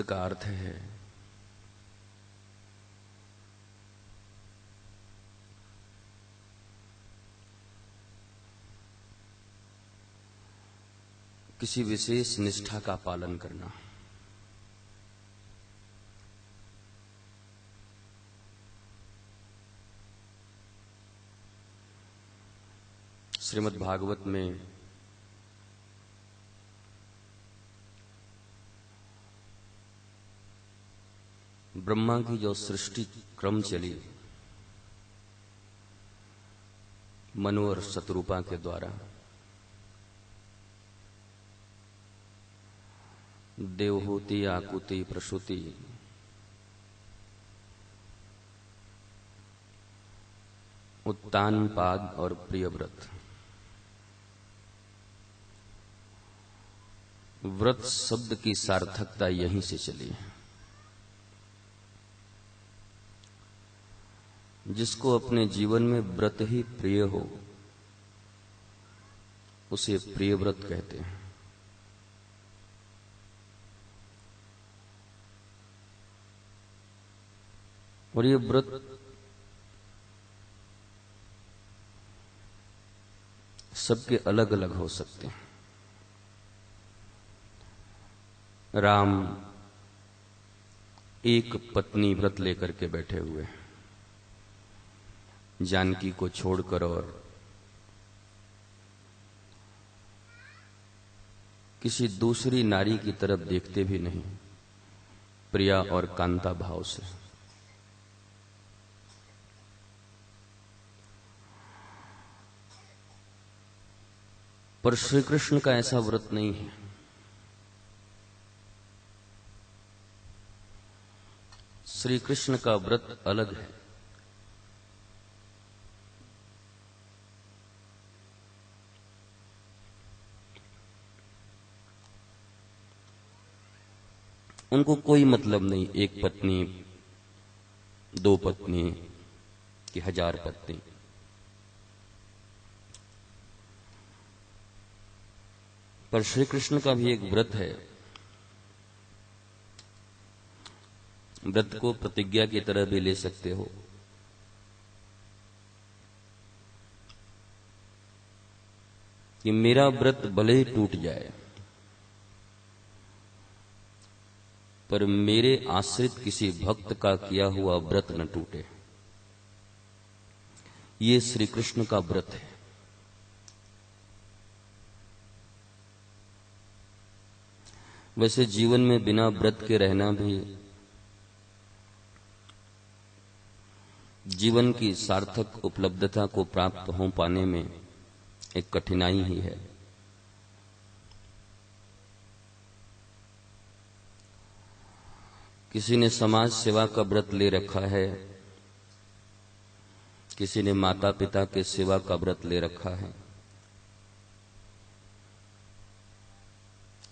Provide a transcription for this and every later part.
शब्द का अर्थ है किसी विशेष निष्ठा का पालन करना। श्रीमद् भागवत में ब्रह्मा की जो सृष्टि क्रम चली मनु और शतरूपा के द्वारा, देवहूति, आकुति, प्रसूति, उत्तानपाद और प्रियव्रत, व्रत शब्द की सार्थकता यहीं से चली है। जिसको अपने जीवन में व्रत ही प्रिय हो उसे प्रियव्रत कहते हैं। और ये व्रत सबके अलग अलग हो सकते हैं। राम एक पत्नी व्रत लेकर के बैठे हुए, जानकी को छोड़कर, और किसी दूसरी नारी की तरफ देखते भी नहीं, प्रिया और कांता भाव से। पर श्री कृष्ण का ऐसा व्रत नहीं है। श्री कृष्ण का व्रत अलग है। उनको कोई मतलब नहीं एक पत्नी, दो पत्नी कि 1000 पत्नी। पर श्री कृष्ण का भी एक व्रत है। व्रत को प्रतिज्ञा की तरह भी ले सकते हो। कि मेरा व्रत भले ही टूट जाए पर मेरे आश्रित किसी भक्त का किया हुआ व्रत न टूटे। ये श्री कृष्ण का व्रत है। वैसे जीवन में बिना व्रत के रहना भी जीवन की सार्थक उपलब्धता को प्राप्त हो पाने में एक कठिनाई ही है। किसी ने समाज सेवा का व्रत ले रखा है, किसी ने माता पिता के सेवा का व्रत ले रखा है,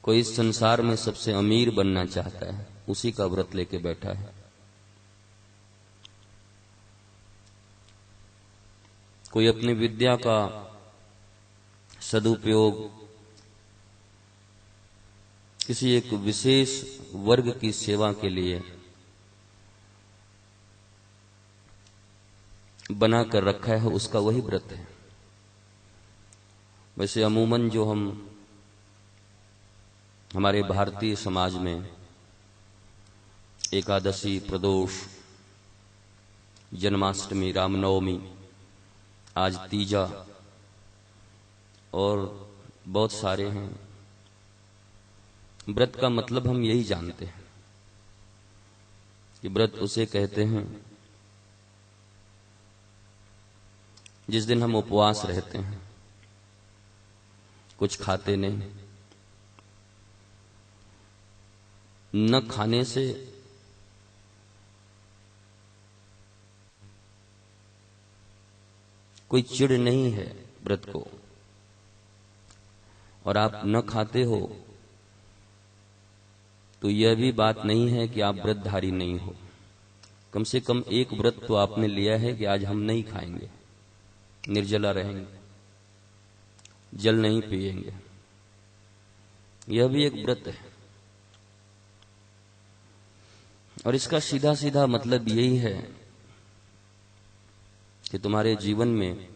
कोई संसार में सबसे अमीर बनना चाहता है, उसी का व्रत लेके बैठा है। कोई अपनी विद्या का सदुपयोग किसी एक विशेष वर्ग की सेवा के लिए बना कर रखा है, उसका वही व्रत है। वैसे अमूमन जो हमारे भारतीय समाज में एकादशी, प्रदोष, जन्माष्टमी, रामनवमी, आज तीजा और बहुत सारे हैं। व्रत का मतलब हम यही जानते हैं कि व्रत उसे कहते हैं जिस दिन हम उपवास रहते हैं, कुछ खाते नहीं। न खाने से कोई चिढ़ नहीं है व्रत को, और आप न खाते हो तो यह भी बात नहीं है कि आप व्रतधारी नहीं हो। कम से कम एक व्रत तो आपने लिया है कि आज हम नहीं खाएंगे, निर्जला रहेंगे, जल नहीं पिएंगे। यह भी एक व्रत है। और इसका सीधा सीधा मतलब यही है कि तुम्हारे जीवन में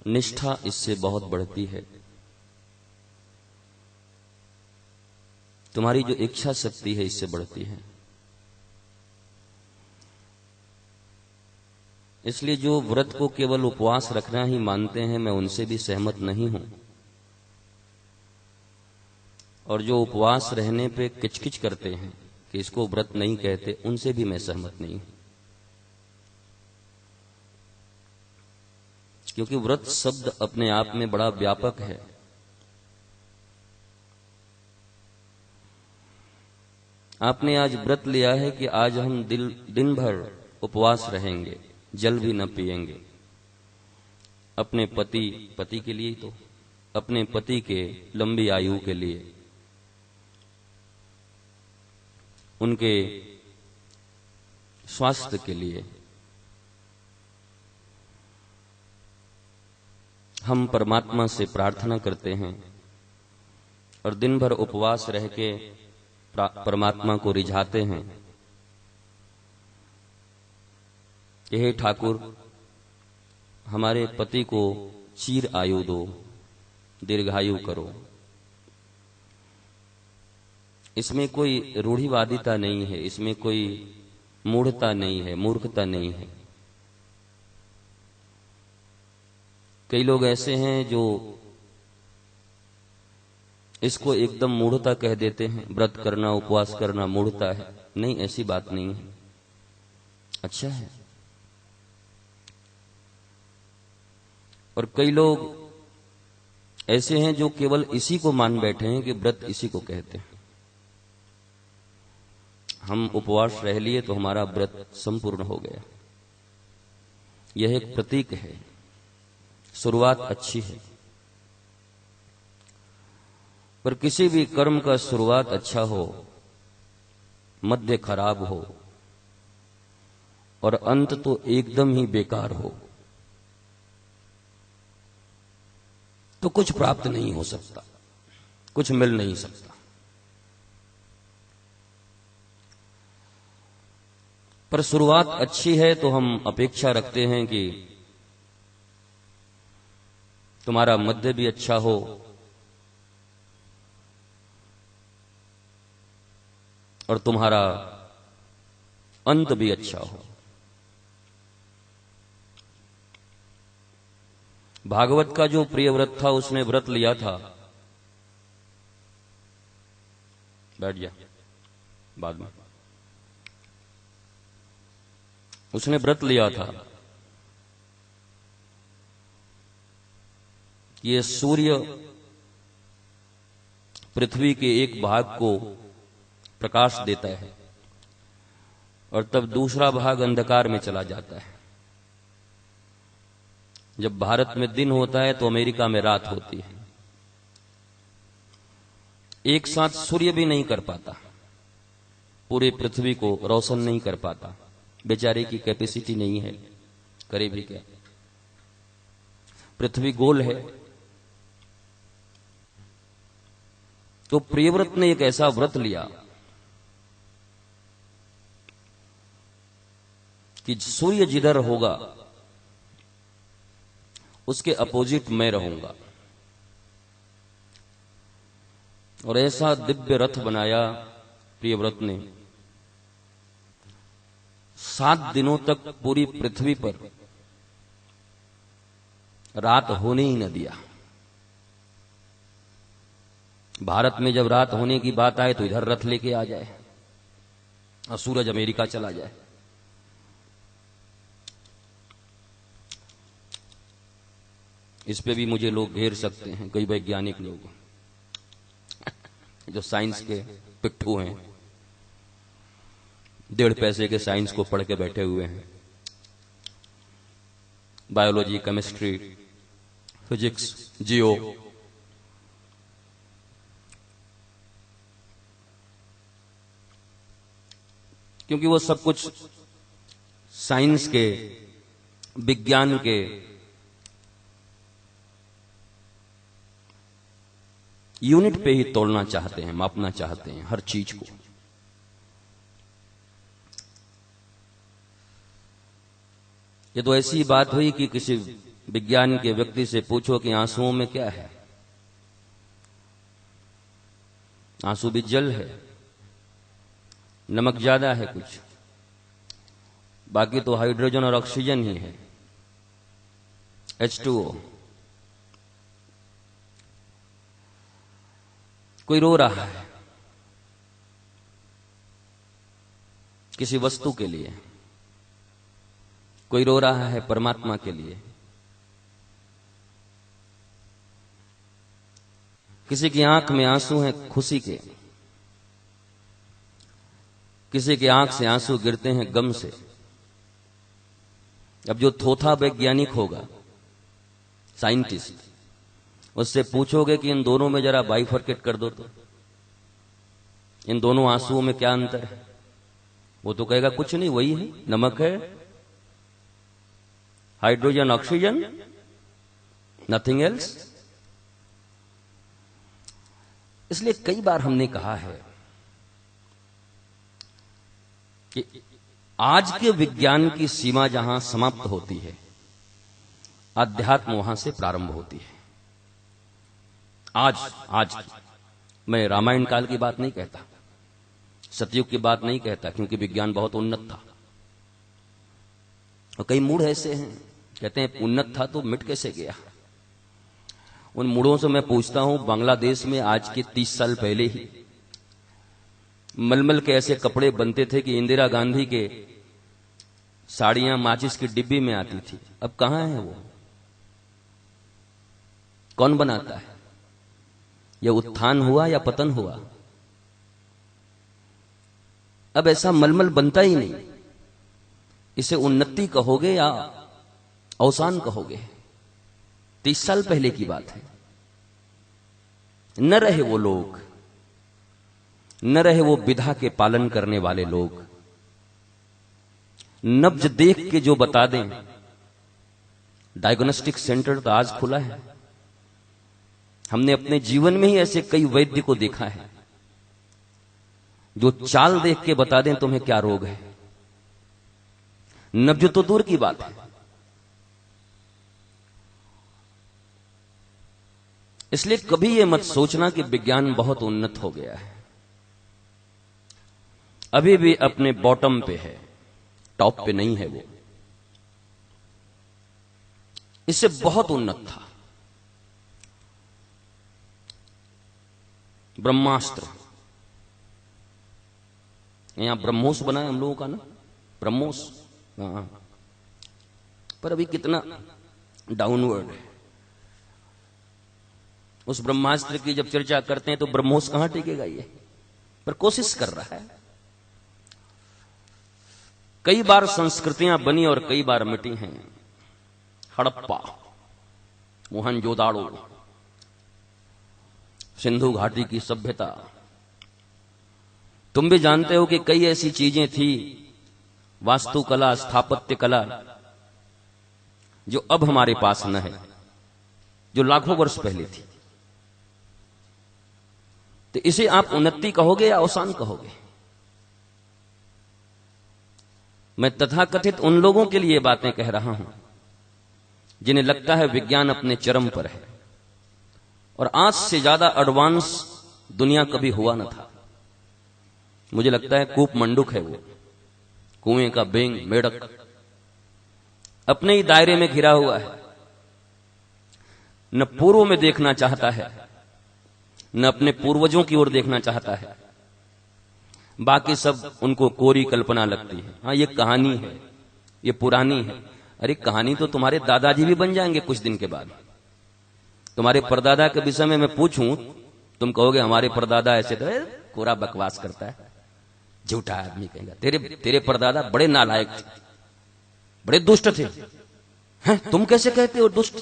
निष्ठा इससे बहुत बढ़ती है। तुम्हारी जो इच्छा शक्ति है इससे बढ़ती है। इसलिए जो व्रत को केवल उपवास रखना ही मानते हैं, मैं उनसे भी सहमत नहीं हूं। और जो उपवास रहने पे किचकिच करते हैं कि इसको व्रत नहीं कहते, उनसे भी मैं सहमत नहीं हूं। क्योंकि व्रत शब्द अपने आप में बड़ा व्यापक है। आपने आज व्रत लिया है कि आज हम दिन भर उपवास रहेंगे, जल भी न पिएंगे। अपने पति के लिए, तो अपने पति के लंबी आयु के लिए, उनके स्वास्थ्य के लिए हम परमात्मा से प्रार्थना करते हैं और दिन भर उपवास रह के परमात्मा को रिझाते हैं कि हे ठाकुर, हमारे पति को चीर आयु दो, दीर्घायु करो। इसमें कोई रूढ़िवादिता नहीं है, इसमें कोई मूढ़ता नहीं है, मूर्खता नहीं है। कई लोग ऐसे हैं जो इसको एकदम मूढ़ता कह देते हैं, व्रत करना, उपवास करना मूढ़ता है। नहीं, ऐसी बात नहीं है, अच्छा है। और कई लोग ऐसे हैं जो केवल इसी को मान बैठे हैं कि व्रत इसी को कहते हैं। हम उपवास रह लिए तो हमारा व्रत संपूर्ण हो गया। यह एक प्रतीक है, शुरुआत अच्छी है। पर किसी भी कर्म का शुरुआत अच्छा हो, मध्य खराब हो और अंत तो एकदम ही बेकार हो, तो कुछ प्राप्त नहीं हो सकता, कुछ मिल नहीं सकता। पर शुरुआत अच्छी है तो हम अपेक्षा रखते हैं कि तुम्हारा मध्य भी अच्छा हो और तुम्हारा अंत भी अच्छा हो। भागवत का जो प्रिय व्रत था, उसने व्रत लिया था, बैठ जा बाद में, उसने व्रत लिया था कि ये सूर्य पृथ्वी के एक भाग को प्रकाश देता है और तब दूसरा भाग अंधकार में चला जाता है। जब भारत में दिन होता है तो अमेरिका में रात होती है। एक साथ सूर्य भी नहीं कर पाता, पूरे पृथ्वी को रोशन नहीं कर पाता, बेचारे की कैपेसिटी नहीं है, करे भी क्या। पृथ्वी गोल है। तो प्रियव्रत ने एक ऐसा व्रत लिया कि सूर्य जिधर होगा उसके अपोजिट मैं रहूंगा, और ऐसा दिव्य रथ बनाया प्रियव्रत ने। 7 दिनों तक पूरी पृथ्वी पर रात होने ही न दिया। भारत में जब रात होने की बात आए तो इधर रथ लेके आ जाए और सूरज अमेरिका चला जाए। इस पे भी मुझे लोग घेर सकते हैं, कई वैज्ञानिक लोग जो साइंस के पिट्ठू हैं, 1.5 पैसे के साइंस को पढ़ के बैठे हुए हैं। बायोलॉजी, केमिस्ट्री, फिजिक्स, जियो, क्योंकि वो सब कुछ साइंस के, विज्ञान के यूनिट पे ही तोड़ना चाहते हैं, मापना चाहते हैं हर चीज को। ये तो ऐसी बात हुई कि किसी विज्ञान के व्यक्ति से पूछो कि आंसुओं में क्या है। आंसू भी जल है, नमक ज्यादा है कुछ, बाकी तो हाइड्रोजन और ऑक्सीजन ही है, H2O। कोई रो रहा है किसी वस्तु के लिए, कोई रो रहा है परमात्मा के लिए। किसी की आंख में आंसू हैं खुशी के, किसी की आंख से आंसू गिरते हैं गम से। अब जो थोथा वैज्ञानिक होगा, साइंटिस्ट, उससे पूछोगे कि इन दोनों में जरा बाइफरकेट कर दो तो इन दोनों आंसुओं में क्या अंतर है, वो तो कहेगा कुछ नहीं, वही है, नमक है, हाइड्रोजन ऑक्सीजन, नथिंग एल्स। इसलिए कई बार हमने कहा है कि आज के विज्ञान की सीमा जहां समाप्त होती है, अध्यात्म वहां से प्रारंभ होती है। आज मैं रामायण काल की बात नहीं कहता, सतयुग की बात नहीं कहता, क्योंकि विज्ञान बहुत उन्नत था। और कई मूढ़ ऐसे हैं कहते हैं उन्नत था तो मिट कैसे गया। उन मूढ़ों से मैं पूछता हूं, बांग्लादेश में आज के 30 साल पहले ही मलमल के ऐसे कपड़े बनते थे कि इंदिरा गांधी के साड़ियां माचिस की डिब्बी में आती थी। अब कहां है वो? कौन बनाता है? यह उत्थान हुआ या पतन हुआ? अब ऐसा मलमल बनता ही नहीं। इसे उन्नति कहोगे या अवसान कहोगे? 30 साल पहले की बात है। न रहे वो लोग, न रहे वो विधा के पालन करने वाले लोग। नब्ज देख के जो बता दें। डायग्नोस्टिक सेंटर तो आज खुला है। हमने अपने जीवन में ही ऐसे कई वैद्य को देखा है जो चाल देख के बता दें तुम्हें क्या रोग है। नब्ज तो दूर की बात है। इसलिए कभी यह मत सोचना कि विज्ञान बहुत उन्नत हो गया है। अभी भी अपने बॉटम पे है, टॉप पे नहीं है वो। इससे बहुत उन्नत था। ब्रह्मास्त्र, यहां ब्रह्मोस बना है हम लोगों का ना, ब्रह्मोस। हाँ, पर अभी कितना डाउनवर्ड है। उस ब्रह्मास्त्र की जब चर्चा करते हैं तो ब्रह्मोस कहां टिकेगा ये, पर कोशिश कर रहा है। कई बार संस्कृतियां बनी और कई बार मिटी हैं। हड़प्पा, मोहनजोदाड़ो, सिंधु घाटी की सभ्यता। तुम भी जानते हो कि कई ऐसी चीजें थी, वास्तुकला, स्थापत्य कला, जो अब हमारे पास न है, जो लाखों वर्ष पहले थी। तो इसे आप उन्नति कहोगे या अवसान कहोगे? मैं तथाकथित उन लोगों के लिए बातें कह रहा हूं जिन्हें लगता है विज्ञान अपने चरम पर है और आज से ज्यादा एडवांस दुनिया कभी हुआ न था। मुझे लगता है कूप मंडूक है वो, कुएं का बेंग, मेढक, अपने ही दायरे में घिरा हुआ है। न पूर्व में देखना चाहता है, न अपने पूर्वजों की ओर देखना चाहता है। बाकी सब उनको कोरी कल्पना लगती है। हाँ, ये कहानी है, ये पुरानी है। अरे कहानी तो तुम्हारे दादाजी भी बन जाएंगे कुछ दिन के बाद। तुम्हारे परदादा के विषय में मैं पूछूं, तुम कहोगे हमारे परदादा ऐसे थे। कोरा बकवास करता है, झूठा आदमी कहेगा। तेरे परदादा बड़े नालायक थे, बड़े दुष्ट थे। हैं, तुम कैसे कहते हो दुष्ट?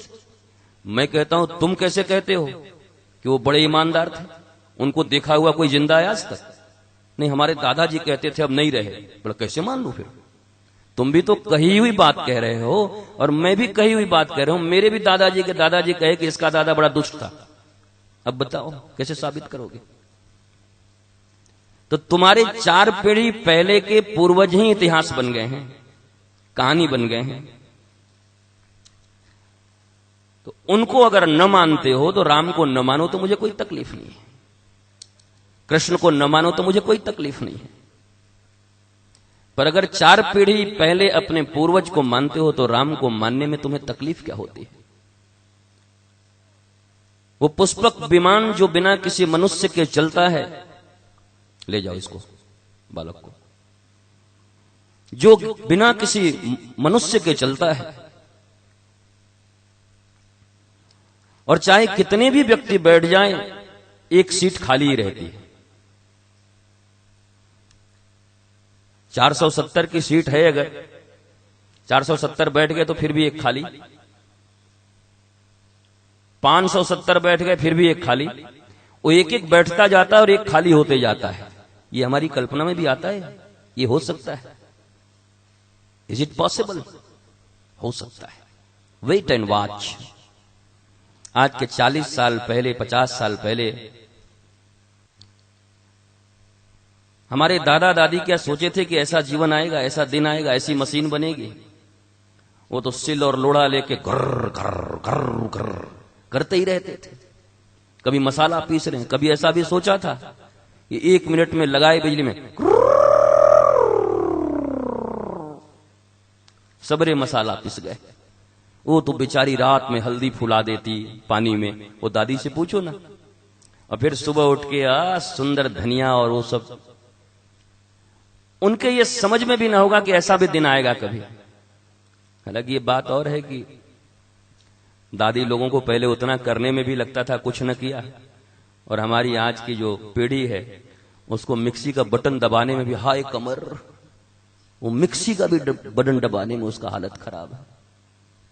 मैं कहता हूं तुम कैसे कहते हो कि वो बड़े ईमानदार थे? उनको देखा हुआ कोई जिंदा है आज तक? नहीं, हमारे दादाजी कहते थे, अब नहीं रहे। बड़ा कैसे मान लूं फिर? तुम भी तो कही हुई बात कह रहे हो और मैं भी कही हुई बात कह रहा हूं। मेरे भी दादाजी के दादाजी कहे कि इसका दादा बड़ा दुष्ट था। अब बताओ कैसे साबित करोगे? तो तुम्हारे 4 पीढ़ी पहले के पूर्वज ही इतिहास बन गए हैं, कहानी बन गए हैं। उनको अगर न मानते हो तो राम को न मानो तो मुझे कोई तकलीफ नहीं है, कृष्ण को न मानो तो मुझे कोई तकलीफ नहीं है। पर अगर 4 पीढ़ी पहले अपने पूर्वज को मानते हो तो राम को मानने में तुम्हें तकलीफ क्या होती है? वो पुष्पक विमान जो बिना किसी मनुष्य के चलता है, ले जाओ इसको, बालक को, जो बिना किसी मनुष्य के चलता है, और चाहे कितने भी व्यक्ति बैठ जाएं, एक सीट खाली ही रहती है। 470 की सीट है, अगर 470 बैठ गए तो फिर भी एक खाली, 570 बैठ गए फिर भी एक खाली, वो एक एक बैठता जाता है और एक खाली होते जाता है। ये हमारी कल्पना में भी आता है, ये हो सकता है? Is it possible? हो सकता है। Wait and watch. आज के 40 साल पहले, 50 साल पहले हमारे दादा दादी क्या सोचे थे कि ऐसा जीवन आएगा, ऐसा दिन आएगा, ऐसी मशीन बनेगी? वो तो सिल और लोढ़ा लेके घर घर घर घर करते ही रहते थे। कभी मसाला पीस रहे हैं, कभी ऐसा भी सोचा था कि 1 मिनट में लगाए बिजली में सबरे मसाला पिस गए। वो तो बेचारी रात में हल्दी फुला देती पानी में, वो दादी से पूछो ना, और फिर सुबह उठ के सुंदर धनिया और वो सब। उनके ये समझ में भी ना होगा कि ऐसा भी दिन आएगा कभी। हालांकि ये बात और है कि दादी लोगों को पहले उतना करने में भी लगता था, कुछ न किया, और हमारी आज की जो पीढ़ी है उसको मिक्सी का बटन दबाने में भी हाय कमर, वो मिक्सी का भी बटन दबाने में उसका हालत खराब है।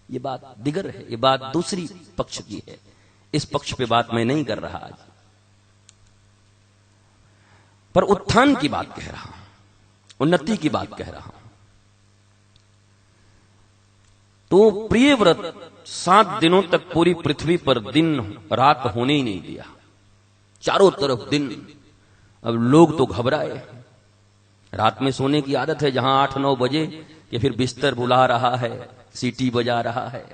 ये बात दिगर है, ये बात दूसरी पक्ष की है, इस पक्ष पे बात मैं नहीं कर रहा आज, पर उत्थान की बात कह रहा हूं, उन्नति की बात कह रहा हूं। तो प्रिय व्रत 7 दिनों तक पूरी पृथ्वी पर दिन रात होने ही नहीं दिया, चारों तरफ दिन। अब लोग तो घबराए, रात में सोने की आदत है, जहां 8-9 बजे कि फिर बिस्तर बुला रहा है, सीटी बजा रहा है,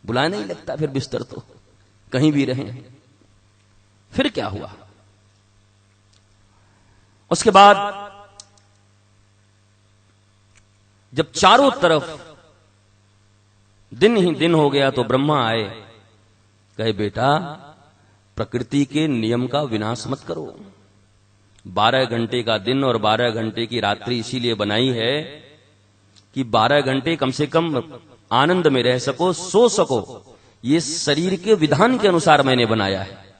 बुला नहीं लगता फिर बिस्तर, तो कहीं भी रहें। फिर क्या हुआ? उसके बाद जब चारों तरफ दिन ही दिन हो गया तो ब्रह्मा आए, कहे बेटा प्रकृति के नियम का विनाश मत करो। 12 घंटे का दिन और 12 घंटे की रात्रि इसीलिए बनाई है कि 12 घंटे कम से कम आनंद में रह सको, सो सको। ये शरीर के विधान के अनुसार मैंने बनाया है,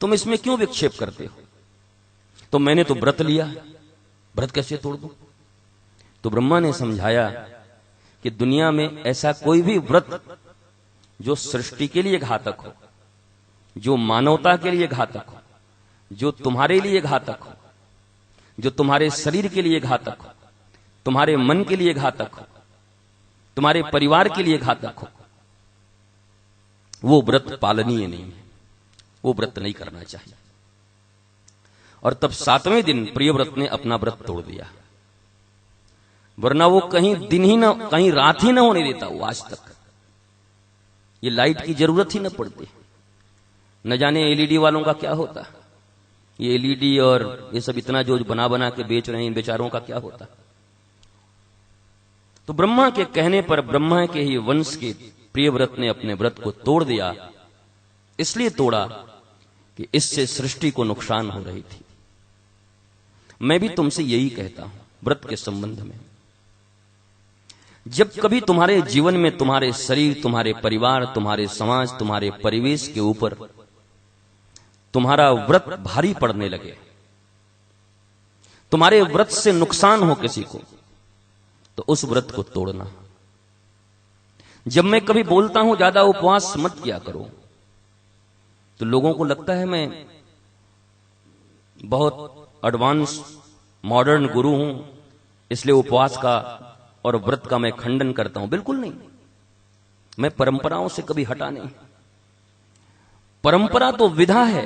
तुम इसमें क्यों विक्षेप करते हो? तो मैंने तो व्रत लिया, व्रत कैसे तोड़ दूं? तो ब्रह्मा ने समझाया कि दुनिया में ऐसा कोई भी व्रत जो सृष्टि के लिए घातक हो, जो मानवता के लिए घातक हो, जो तुम्हारे लिए घातक हो, जो तुम्हारे शरीर के लिए घातक हो, तुम्हारे मन के लिए घातक हो, तुम्हारे परिवार के लिए घातक हो, वो व्रत पालनीय नहीं है, वो व्रत नहीं करना चाहिए। और तब 7वें दिन प्रियव्रत ने अपना व्रत तोड़ दिया, वरना वो कहीं दिन ही ना, कहीं रात ही ना होने देता वो आज तक। ये लाइट की जरूरत ही ना पड़ती, न जाने एलईडी वालों का क्या होता। ये एलईडी और ये सब इतना जो बना बना के बेच रहे हैं, इन बेचारों का क्या होता। तो ब्रह्मा के कहने पर ब्रह्मा के ही वंश के प्रियव्रत ने अपने व्रत को तोड़ दिया। इसलिए तोड़ा कि इससे सृष्टि को नुकसान हो रही थी। मैं भी तुमसे यही कहता हूं व्रत के संबंध में, जब कभी तुम्हारे जीवन में तुम्हारे शरीर, तुम्हारे परिवार, तुम्हारे समाज, तुम्हारे परिवेश के ऊपर तुम्हारा व्रत भारी पड़ने लगे, तुम्हारे व्रत से नुकसान हो किसी को, तो उस व्रत को तोड़ना। जब मैं कभी बोलता हूं ज्यादा उपवास मत किया करो, तो लोगों को लगता है मैं बहुत एडवांस मॉडर्न गुरु हूं, इसलिए उपवास का और व्रत का मैं खंडन करता हूं। बिल्कुल नहीं, मैं परंपराओं से कभी हटा नहीं। परंपरा तो विधा है,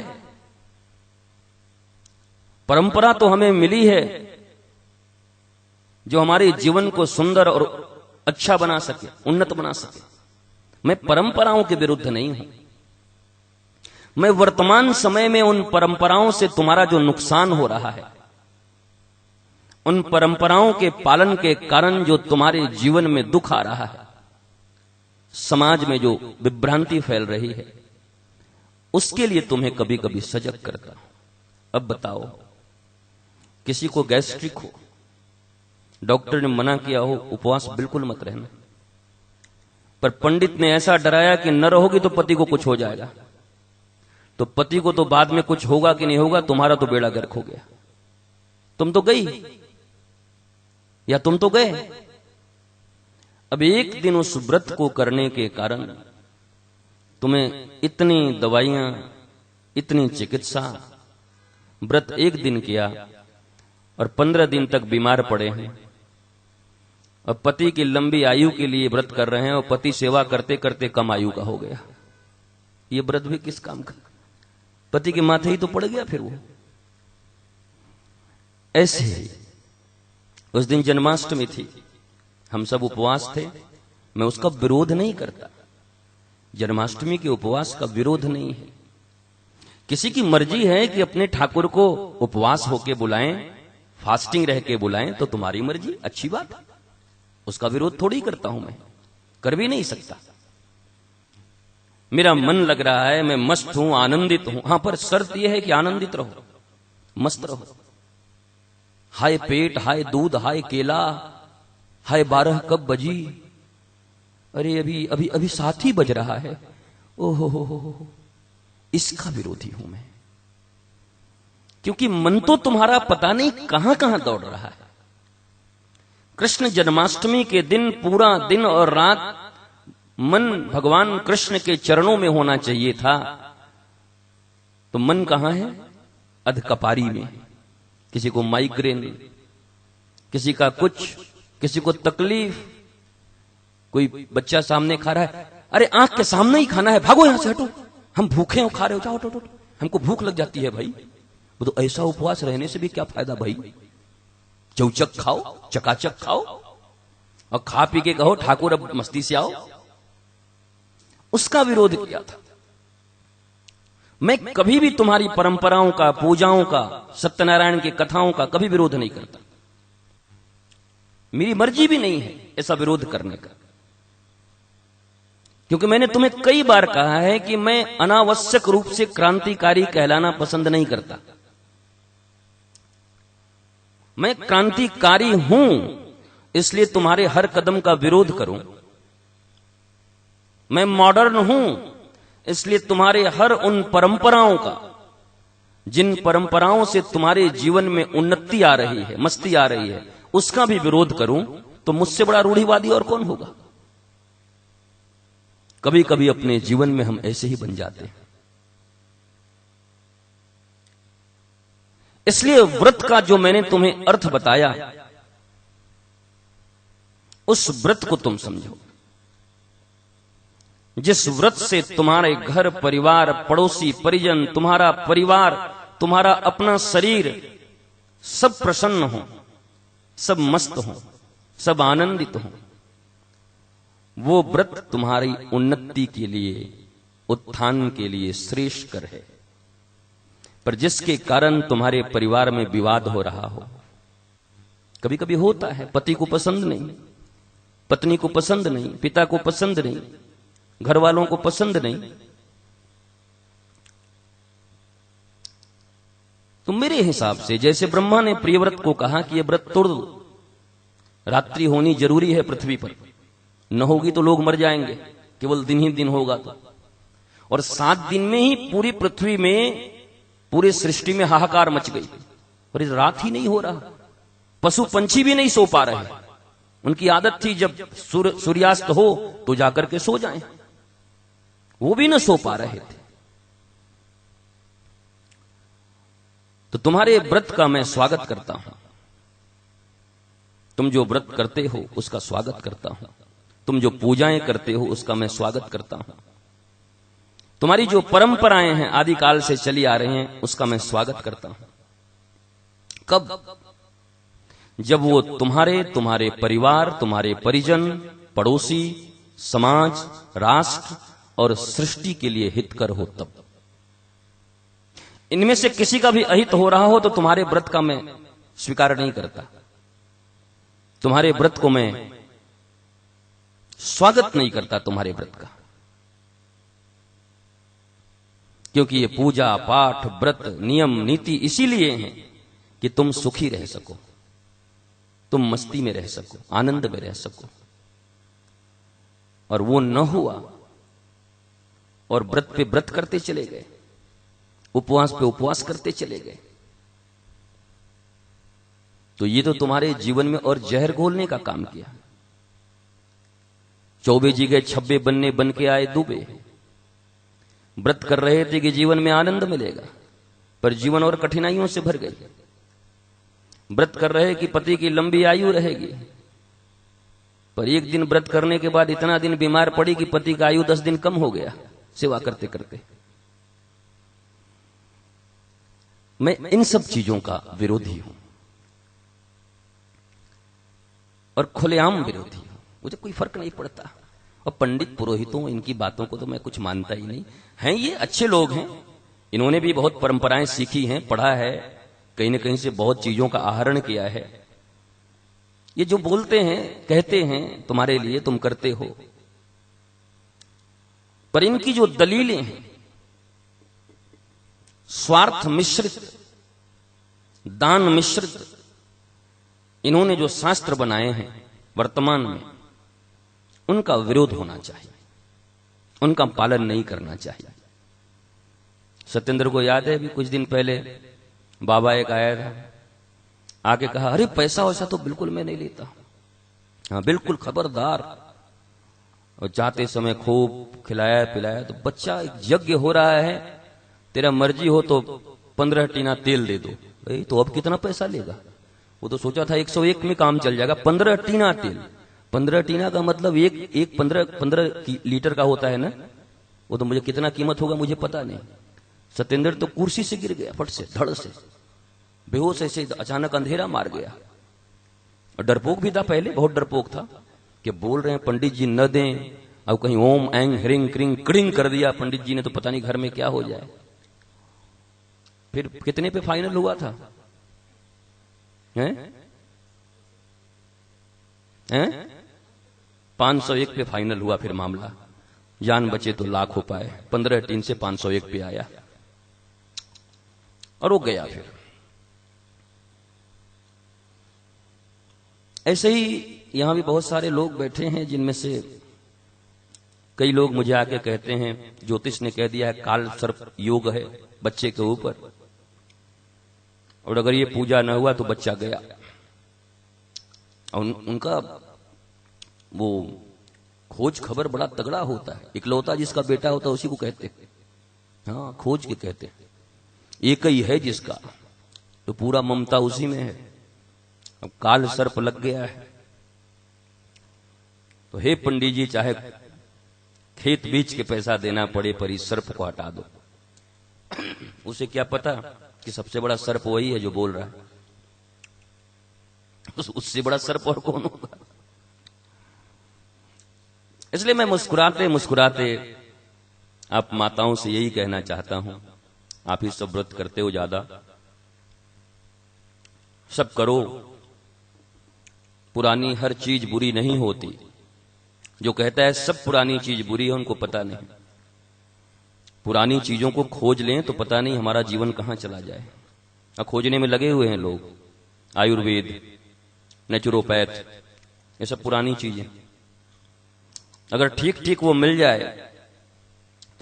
परंपरा तो हमें मिली है जो हमारे जीवन को सुंदर और अच्छा बना सके, उन्नत बना सके। मैं परंपराओं के विरुद्ध नहीं हूं। मैं वर्तमान समय में उन परंपराओं से तुम्हारा जो नुकसान हो रहा है, उन परंपराओं के पालन के कारण जो तुम्हारे जीवन में दुख आ रहा है, समाज में जो विभ्रांति फैल रही है, उसके लिए तुम्हें कभी कभी सजग करता हूं। अब बताओ, किसी को गैस्ट्रिक हो, डॉक्टर ने मना किया हो उपवास बिल्कुल मत रहना, पर पंडित ने ऐसा डराया कि न रहोगी तो पति को कुछ हो जाएगा, तो पति को तो बाद में कुछ होगा कि नहीं होगा, तुम्हारा तो बेड़ा गर्क हो गया। तुम तो गई या तुम तो गए। अब एक दिन उस व्रत को करने के कारण तुम्हें इतनी दवाइयां, इतनी चिकित्सा, व्रत एक दिन किया और 15 दिन तक बीमार पड़े हैं, और पति की लंबी आयु के लिए व्रत कर रहे हैं, और पति सेवा करते करते कम आयु का हो गया। ये व्रत भी किस काम का? पति के माथे ही तो पड़ गया फिर वो। ऐसे ही उस दिन जन्माष्टमी थी, हम सब उपवास थे। मैं उसका विरोध नहीं करता, जन्माष्टमी के उपवास का विरोध नहीं है। किसी की मर्जी है कि अपने ठाकुर को उपवास होके बुलाएं, फास्टिंग रह के बुलाएं, तो तुम्हारी मर्जी, अच्छी बात है, उसका विरोध थोड़ी करता हूं, मैं कर भी नहीं सकता। मेरा मन लग रहा है, मैं मस्त हूं, आनंदित हूं, हां, पर शर्त यह है कि आनंदित रहो, मस्त रहो। हाय पेट, हाय दूध, हाय केला, हाय 12 कब बजी, अरे अभी अभी अभी 7 ही बज रहा है, ओहो, इसका विरोधी हूं मैं। क्योंकि मन तो तुम्हारा पता नहीं कहां कहां दौड़ रहा है। कृष्ण जन्माष्टमी के दिन पूरा दिन और रात मन भगवान कृष्ण के चरणों में होना चाहिए था, तो मन कहां है? अधकपारी में। किसी को माइग्रेन, किसी का कुछ, किसी को तकलीफ, कोई बच्चा सामने खा रहा है, अरे आंख के सामने ही खाना है, भागो यहां से, हटो, हम भूखे हो, खा रहे हो, जाओ, हटो, हमको भूख लग जाती है भाई। वो तो ऐसा उपवास रहने से भी क्या फायदा भाई? चौचक खाओ, चकाचक खाओ, और खा पी के कहो ठाकुर अब मस्ती से आओ। उसका विरोध किया था। मैं कभी भी तुम्हारी परंपराओं का, पूजाओं का, सत्यनारायण की कथाओं का कभी विरोध नहीं करता। मेरी मर्जी भी नहीं है ऐसा विरोध करने का, क्योंकि मैंने तुम्हें कई बार कहा है कि मैं अनावश्यक रूप से क्रांतिकारी कहलाना पसंद नहीं करता। मैं क्रांतिकारी हूं इसलिए तुम्हारे हर कदम का विरोध करूं। मैं मॉडर्न हूं इसलिए तुम्हारे हर उन परंपराओं का, जिन परंपराओं से तुम्हारे जीवन में उन्नति आ रही है, मस्ती आ रही है, उसका भी विरोध करूं, तो मुझसे बड़ा रूढ़िवादी और कौन होगा? कभी कभी अपने जीवन में हम ऐसे ही बन जाते हैं। इसलिए व्रत का जो मैंने तुम्हें अर्थ बताया, उस व्रत को तुम समझो, जिस व्रत से तुम्हारे घर परिवार, पड़ोसी, परिजन, तुम्हारा परिवार, तुम्हारा अपना शरीर सब प्रसन्न हो, सब मस्त हो, सब आनंदित हो। वो व्रत तुम्हारी उन्नति के लिए, उत्थान के लिए श्रेष्ठकर है। पर जिसके कारण तुम्हारे परिवार में विवाद हो रहा हो, कभी कभी होता है, पति को पसंद नहीं, पत्नी को पसंद नहीं, पिता को पसंद नहीं, घर वालों को पसंद नहीं, तो मेरे हिसाब से जैसे ब्रह्मा ने प्रियव्रत को कहा कि यह व्रत तोड़ दो, रात्रि होनी जरूरी है पृथ्वी पर, न होगी तो लोग मर जाएंगे, केवल दिन ही दिन होगा तो, और 7 दिन में ही पूरी पृथ्वी में, पूरे सृष्टि में हाहाकार मच गई, और इस रात ही नहीं हो रहा, पशु पंछी भी नहीं सो पा रहे। उनकी आदत थी जब सूर्यास्त हो तो जाकर के सो जाएं, वो भी न सो पा रहे थे। तो तुम्हारे व्रत का मैं स्वागत करता हूं, तुम जो व्रत करते हो उसका स्वागत करता हूं, तुम जो पूजाएं करते हो उसका मैं स्वागत करता हूं, तुम्हारी जो परंपराएं हैं आदिकाल से चली आ रही हैं उसका मैं स्वागत करता हूं। कब? जब वो तुम्हारे परिवार, तुम्हारे परिजन, पड़ोसी, समाज, राष्ट्र और सृष्टि के लिए हितकर हो तब। इनमें से किसी का भी अहित हो रहा हो तो तुम्हारे व्रत का मैं स्वीकार नहीं करता, तुम्हारे व्रत को मैं स्वागत नहीं करता तुम्हारे व्रत का। क्योंकि ये पूजा पाठ व्रत नियम नीति इसीलिए हैं कि तुम सुखी रह सको, तुम मस्ती में रह सको, आनंद में रह सको। और वो न हुआ और व्रत पे व्रत करते चले गए, उपवास पे उपवास करते चले गए, तो ये तो तुम्हारे जीवन में और जहर घोलने का काम किया। चौबे जी गए छब्बे बनने, बन के आए दुबे। व्रत कर रहे थे कि जीवन में आनंद मिलेगा, पर जीवन और कठिनाइयों से भर गई। व्रत कर रहे कि पति की लंबी आयु रहेगी, पर एक दिन व्रत करने के बाद इतना दिन बीमार पड़ी कि पति का आयु 10 दिन कम हो गया सेवा करते करते। मैं इन सब चीजों का विरोधी हूं और खुलेआम विरोधी हूं, मुझे कोई फर्क नहीं पड़ता। और पंडित पुरोहितों इनकी बातों को तो मैं कुछ मानता ही नहीं। हैं ये अच्छे लोग हैं, इन्होंने भी बहुत परंपराएं सीखी हैं, पढ़ा है, कहीं न कहीं से बहुत चीजों का आहरण किया है। ये जो बोलते हैं कहते हैं तुम्हारे लिए, तुम करते हो, पर इनकी जो दलीलें हैं स्वार्थ मिश्रित, दान मिश्रित, इन्होंने जो शास्त्र बनाए हैं वर्तमान में, उनका विरोध होना चाहिए, उनका पालन नहीं करना चाहिए। सत्येंद्र को याद है, अभी कुछ दिन पहले बाबा एक आया था, आके कहा अरे पैसा वैसा तो बिल्कुल मैं नहीं लेता, हाँ बिल्कुल खबरदार। और जाते समय खूब खिलाया पिलाया। तो बच्चा एक यज्ञ हो रहा है, तेरा मर्जी हो तो 15 टीना तेल दे दो। भाई तो अब कितना पैसा लेगा? वो तो सोचा था 101 में काम चल जाएगा, 15 टीना तेल। 15 टीना का मतलब एक 15 लीटर का होता है ना, वो तो मुझे कितना कीमत होगा मुझे पता नहीं। सत्येंद्र तो कुर्सी से गिर गया, फट से धड़ से बेहोश, ऐसे अचानक अंधेरा मार गया। और डरपोक भी था, पहले बहुत डरपोक था कि बोल रहे हैं पंडित जी न दें, अब कहीं ओम एंग ह्रिंग क्रिंग क्रिंग कर दिया पंडित जी ने तो पता नहीं घर में क्या हो जाए। फिर कितने पे फाइनल हुआ था? हैं? 501 पे फाइनल हुआ। फिर मामला जान बचे तो लाख हो पाए। 15 टीन से 501 पे आया और वो गया। फिर ऐसे ही यहां भी बहुत सारे लोग बैठे हैं, जिनमें से कई लोग मुझे आके कहते हैं ज्योतिष ने कह दिया है काल सर्प योग है बच्चे के ऊपर, और अगर ये पूजा न हुआ तो बच्चा गया। और उनका वो खोज खबर बड़ा तगड़ा होता है। इकलौता जिसका बेटा होता है उसी को कहते हैं, हाँ खोज के कहते हैं। एक ही है जिसका, तो पूरा ममता उसी में है। अब काल सर्प लग गया है तो हे पंडित जी, चाहे खेत बीच के पैसा देना पड़े पर इस सर्प को हटा दो। उसे क्या पता कि सबसे बड़ा सर्प वही है जो बोल रहा है, उससे बड़ा सर्प और कौन होगा। इसलिए मैं मुस्कुराते मुस्कुराते आप माताओं से यही कहना चाहता हूं, आप ही सब व्रत करते हो, ज्यादा सब करो। पुरानी हर चीज बुरी नहीं होती। जो कहता है सब पुरानी चीज बुरी है, उनको पता नहीं। पुरानी चीजों को खोज लें तो पता नहीं हमारा जीवन कहां चला जाए। अब खोजने में लगे हुए हैं लोग, आयुर्वेद, नेचुरोपैथ, ये सब पुरानी चीजें। अगर ठीक ठीक वो मिल जाए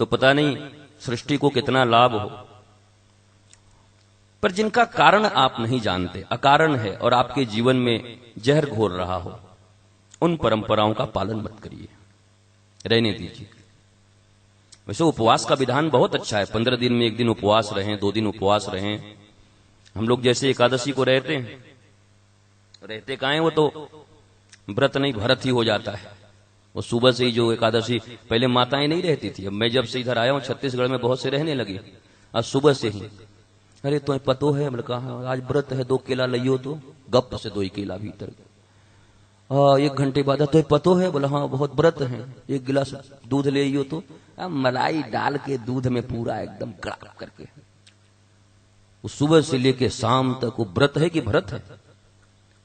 तो पता नहीं सृष्टि को कितना लाभ हो। पर जिनका कारण आप नहीं जानते, अकारण है और आपके जीवन में जहर घोर रहा हो, उन परंपराओं का पालन मत करिए, रहने दीजिए। वैसे उपवास का विधान बहुत अच्छा है। 15 दिन में 1 दिन उपवास रहें, 2 दिन उपवास रहें। हम लोग जैसे एकादशी को रहते हैं, रहते कहाँ हैं, वो तो व्रत नहीं भरत ही हो जाता है। वो सुबह से ही जो एकादशी, पहले माताएं नहीं रहती थी। अब मैं जब से इधर आया हूं छत्तीसगढ़ में बहुत से रहने लगी, आज सुबह से ही अरे तो पतो है, हमने कहा आज व्रत है, 2 केला लियो तो गप से 2 ही केला भीतर। 1 घंटे बाद तो पतो है? बोला हाँ बहुत व्रत है। 1 गिलास दूध ले आइयो तो मलाई डाल के दूध में पूरा एकदम कड़क करके, वो सुबह से लेके शाम तक वो व्रत है कि भरत है?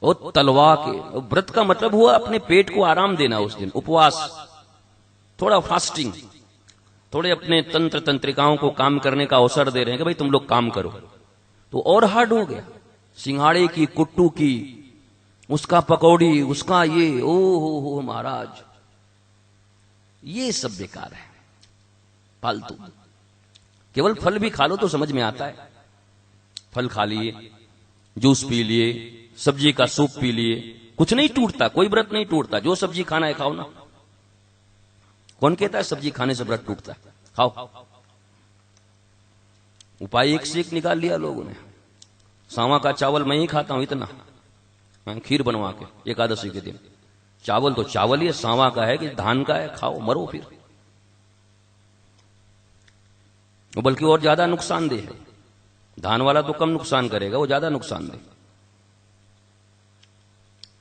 और तलवा के व्रत का मतलब हुआ अपने पेट को आराम देना, उस दिन उपवास, थोड़ा फास्टिंग, थोड़े अपने तंत्र तंत्रिकाओं को काम करने का अवसर दे रहे हैं कि भाई तुम लोग काम करो। तो और हार्ड हो गया, सिंघाड़े की, कुट्टू की, उसका पकौड़ी, उसका ये, ओ हो महाराज, ये सब बेकार है, फालतू। केवल फल भी खा लो तो समझ में आता है। फल खा लिए, जूस पी लिए, सब्जी का सूप पी लिए, कुछ नहीं टूटता, कोई व्रत नहीं टूटता। जो सब्जी खाना है खाओ ना। कौन कहता है सब्जी खाने से व्रत टूटता है? खाओ। उपाय एक से एक निकाल लिया लोगों ने। सांवा का चावल मैं ही खाता हूं इतना, खीर बनवा के एकादशी के दिन। चावल तो चावल ही सांवा का है कि धान का है, खाओ मरो फिर। बल्कि और ज्यादा नुकसानदेह है। धान वाला तो कम नुकसान करेगा, वो ज्यादा नुकसानदेह।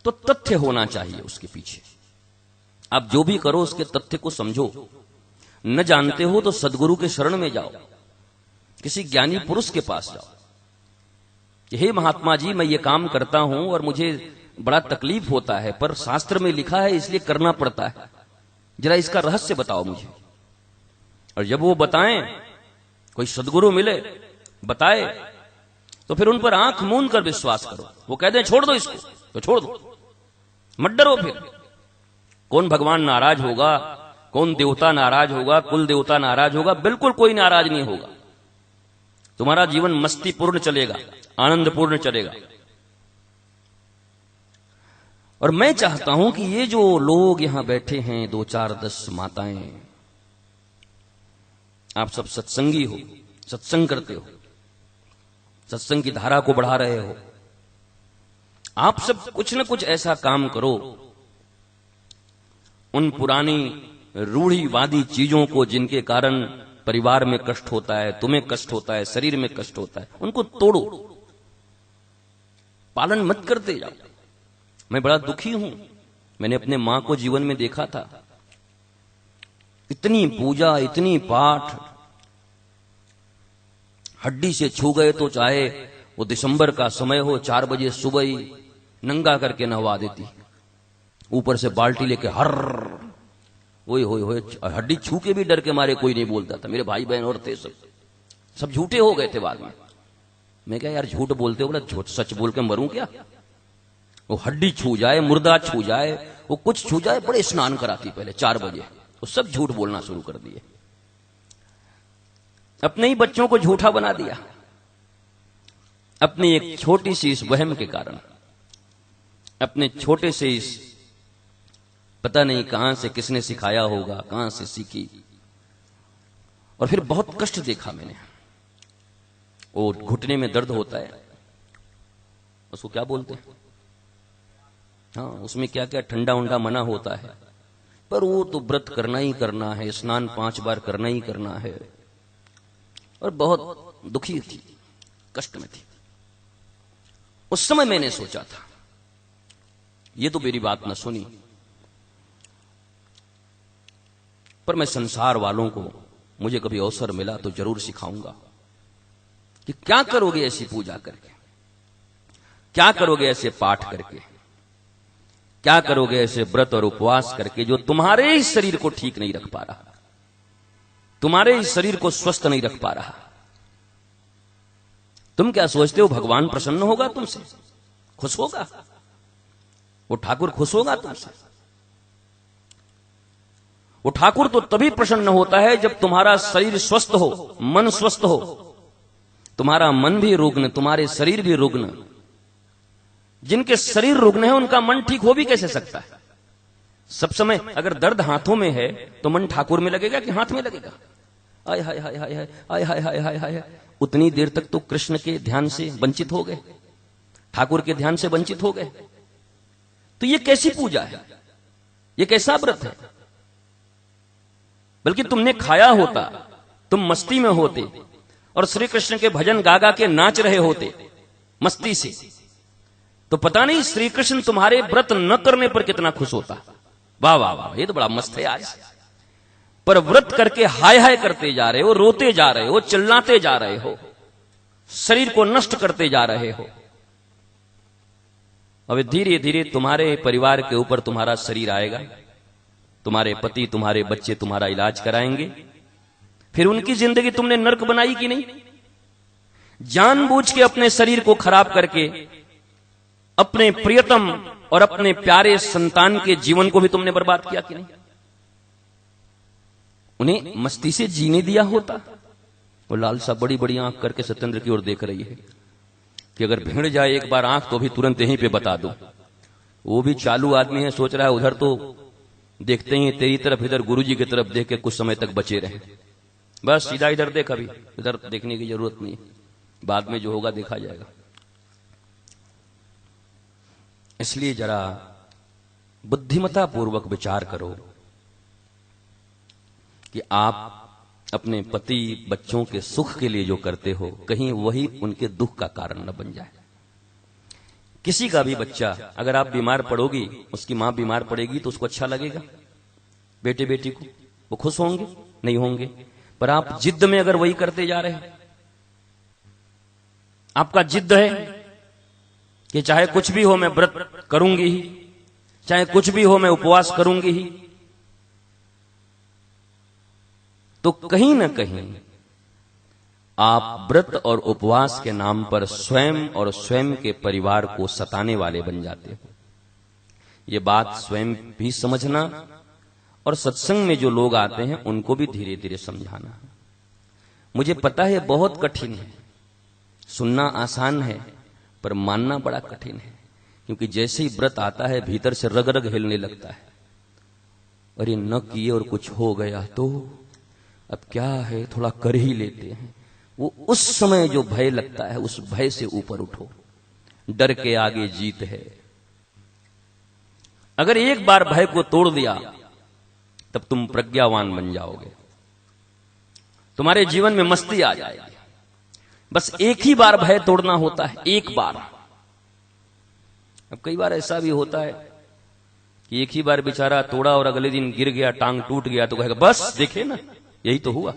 तो तथ्य होना चाहिए उसके पीछे। आप जो भी करो उसके तथ्य को समझो। न जानते हो तो सदगुरु के शरण में जाओ, किसी ज्ञानी पुरुष के पास जाओ। हे महात्मा जी, मैं ये काम करता हूं और मुझे बड़ा तकलीफ होता है, पर शास्त्र में लिखा है इसलिए करना पड़ता है, जरा इसका रहस्य बताओ मुझे। और जब वो बताएं, कोई सदगुरु मिले बताए, तो फिर उन पर आंख मूंद कर विश्वास करो। वो कह दें छोड़ दो इसको, तो छोड़ दो, मत डरो। फिर कौन भगवान नाराज होगा, कौन देवता नाराज होगा, कुल देवता नाराज होगा? बिल्कुल कोई नाराज नहीं होगा। तुम्हारा जीवन मस्ती पूर्ण चलेगा, आनंद पूर्ण चलेगा। और मैं चाहता हूं कि ये जो लोग यहां बैठे हैं, 2, 4, 10 माताएं, आप सब सत्संगी हो, सत्संग करते हो, सत्संग की धारा को बढ़ा रहे हो। आप सब कुछ न कुछ ऐसा काम करो, उन पुरानी रूढ़िवादी चीजों को जिनके कारण परिवार में कष्ट होता है, तुम्हें कष्ट होता है, शरीर में कष्ट होता है, उनको तोड़ो, पालन मत करते जाओ। मैं बड़ा दुखी हूं। मैंने अपने मां को जीवन में देखा था, इतनी पूजा, इतनी पाठ, हड्डी से छू गए तो चाहे वो दिसंबर का समय हो, 4 बजे सुबह ही नंगा करके नहवा देती, ऊपर से बाल्टी लेके हर ओए होए होए। हड्डी छू के भी डर के मारे कोई नहीं बोलता था। मेरे भाई बहन और थे, सब झूठे हो गए थे बाद में। मैं क्या यार झूठ बोलते हो? बोला झूठ, सच बोल के मरूं क्या? वो हड्डी छू जाए, मुर्दा छू जाए, वो कुछ छू जाए, बड़े स्नान कराती पहले 4 बजे। वो सब झूठ बोलना शुरू कर दिए, अपने ही बच्चों को झूठा बना दिया, अपनी एक छोटी सी इस वहम के कारण, अपने छोटे से इस, पता नहीं कहां से किसने सिखाया होगा, कहां से सीखी। और फिर बहुत कष्ट देखा मैंने। वो घुटने में दर्द होता है, उसको क्या बोलते हैं? हाँ, उसमें क्या क्या ठंडा उंडा मना होता है, पर वो तो व्रत करना ही करना है, स्नान 5 बार करना ही करना है। और बहुत दुखी थी, कष्ट में थी। उस समय मैंने सोचा था, ये तो मेरी बात न सुनी, पर मैं संसार वालों को, मुझे कभी अवसर मिला तो जरूर सिखाऊंगा कि क्या करोगे ऐसी पूजा करके, क्या करोगे ऐसे पाठ करके, क्या करोगे ऐसे व्रत और उपवास करके, जो तुम्हारे ही शरीर को ठीक नहीं रख पा रहा, तुम्हारे ही शरीर को स्वस्थ नहीं रख पा रहा। तुम क्या सोचते हो भगवान प्रसन्न होगा तुमसे? खुश होगा? वो ठाकुर खुश होगा तुमसे? वो ठाकुर तो तभी प्रसन्न होता है जब तुम्हारा शरीर स्वस्थ हो, मन स्वस्थ हो। तुम्हारा मन भी रुग्ण, तुम्हारे शरीर भी रुग्ण। जिनके शरीर रुग्ण है उनका मन ठीक हो भी कैसे सकता है? सब समय अगर दर्द हाथों में है तो मन ठाकुर में लगेगा कि हाथ में लगेगा? आय हाय हाय हाय हाय हाय हाय हाय हाय हाय। उतनी देर तक तो कृष्ण के ध्यान से वंचित हो गए, ठाकुर के ध्यान से वंचित हो गए। तो ये कैसी पूजा है? ये कैसा व्रत है? बल्कि तुमने खाया होता, तुम मस्ती में होते और श्री कृष्ण के भजन गा गा के नाच रहे होते मस्ती से, तो पता नहीं श्री कृष्ण तुम्हारे व्रत न करने पर कितना खुश होता। वाह वाह वाह, ये तो बड़ा मस्त है आज। पर व्रत करके हाय हाय करते जा रहे हो, रोते जा रहे हो, चिल्लाते जा रहे हो, शरीर को नष्ट करते जा रहे हो। अब धीरे धीरे तुम्हारे परिवार के ऊपर तुम्हारा शरीर आएगा, तुम्हारे पति, तुम्हारे बच्चे तुम्हारा इलाज कराएंगे, फिर उनकी जिंदगी तुमने नर्क बनाई कि नहीं? जानबूझ के अपने शरीर को खराब करके अपने प्रियतम और अपने प्यारे संतान के जीवन को भी तुमने बर्बाद किया कि नहीं? उन्हें मस्ती से जीने दिया होता। वो लालसा बड़ी बड़ी आंख करके सत्येंद्र की ओर देख रही है कि अगर भिड़ जाए एक बार आंख तो भी तुरंत यहीं पे बता दो। वो भी चालू आदमी है, सोच रहा है उधर तो देखते ही तेरी तरफ, इधर गुरुजी की तरफ देख के कुछ समय तक बचे रहे। बस सीधा इधर देख, अभी इधर देखने की जरूरत नहीं, बाद में जो होगा देखा जाएगा। इसलिए जरा बुद्धिमता पूर्वक विचार करो कि आप अपने पति बच्चों के सुख के लिए जो करते हो, कहीं वही उनके दुख का कारण न बन जाए। किसी का भी बच्चा, अगर आप बीमार पड़ोगी, उसकी मां बीमार पड़ेगी तो उसको अच्छा लगेगा? बेटे बेटी को वो खुश होंगे? नहीं होंगे। पर आप जिद में अगर वही करते जा रहे हैं, आपका जिद है कि चाहे कुछ भी हो मैं व्रत करूंगी ही, चाहे कुछ भी हो मैं उपवास करूंगी ही, तो कहीं ना कहीं आप व्रत और उपवास के नाम पर स्वयं और स्वयं के परिवार को सताने वाले बन जाते हो। ये बात स्वयं भी समझना और सत्संग में जो लोग आते हैं उनको भी धीरे धीरे समझाना। मुझे पता है बहुत कठिन है, सुनना आसान है पर मानना बड़ा कठिन है, क्योंकि जैसे ही व्रत आता है भीतर से रग रग हिलने लगता है। अरे न किए और कुछ हो गया तो अब क्या है, थोड़ा कर ही लेते हैं। वो उस समय जो भय लगता है, उस भय से ऊपर उठो। डर के आगे जीत है। अगर एक बार भय को तोड़ दिया तब तुम प्रज्ञावान बन जाओगे, तुम्हारे जीवन में मस्ती आ जाएगी। बस एक ही बार भय तोड़ना होता है, एक बार। अब कई बार ऐसा भी होता है कि एक ही बार बेचारा तोड़ा और अगले दिन गिर गया, टांग टूट गया, तो कहेगा बस देखे ना, यही तो हुआ।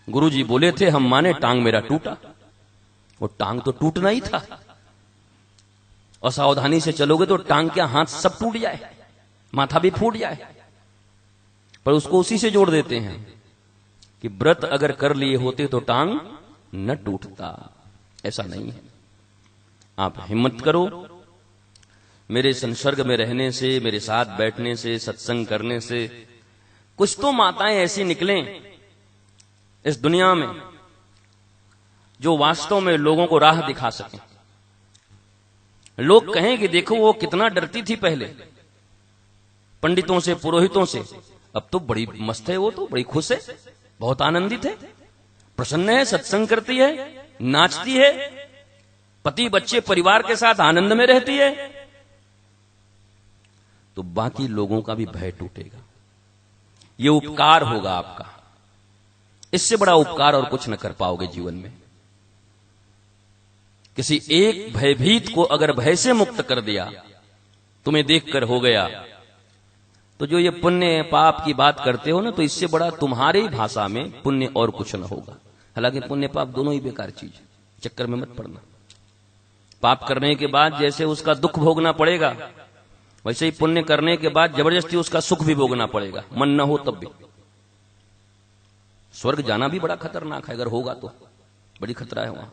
गुरुजी बोले थे हम माने, टांग मेरा टूटा। वो टांग तो टूटना ही था। असावधानी से चलोगे तो टांग क्या, हाथ सब टूट जाए, माथा भी फूट जाए। पर उसको उसी से जोड़ देते हैं कि व्रत अगर कर लिए होते तो टांग न टूटता। ऐसा नहीं है। आप हिम्मत करो। मेरे संसर्ग में रहने से, मेरे साथ बैठने से, सत्संग करने से कुछ तो माताएं ऐसी निकलें इस दुनिया में जो वास्तव में लोगों को राह दिखा सकें। लोग कहें कि देखो वो कितना डरती थी पहले पंडितों से, पुरोहितों से, अब तो बड़ी मस्त है, वो तो बड़ी खुश है, बहुत आनंदित है, प्रसन्न है, सत्संग करती है, नाचती है, पति बच्चे परिवार के साथ आनंद में रहती है। तो बाकी लोगों का भी भय टूटेगा। ये उपकार होगा आपका। इससे बड़ा उपकार और कुछ न कर पाओगे जीवन में। किसी एक भयभीत को अगर भय से मुक्त कर दिया, तुम्हें देखकर हो गया, तो जो ये पुण्य पाप की बात करते हो ना, तो इससे बड़ा तुम्हारे ही भाषा में पुण्य और कुछ न होगा। हालांकि पुण्य पाप दोनों ही बेकार चीज, चक्कर में मत पड़ना। पाप करने के बाद जैसे उसका दुख भोगना पड़ेगा, वैसे ही पुण्य करने के बाद जबरदस्ती उसका सुख भी भोगना पड़ेगा, मन न हो तब भी। स्वर्ग जाना भी बड़ा खतरनाक है, अगर होगा तो बड़ी खतरा है वहां।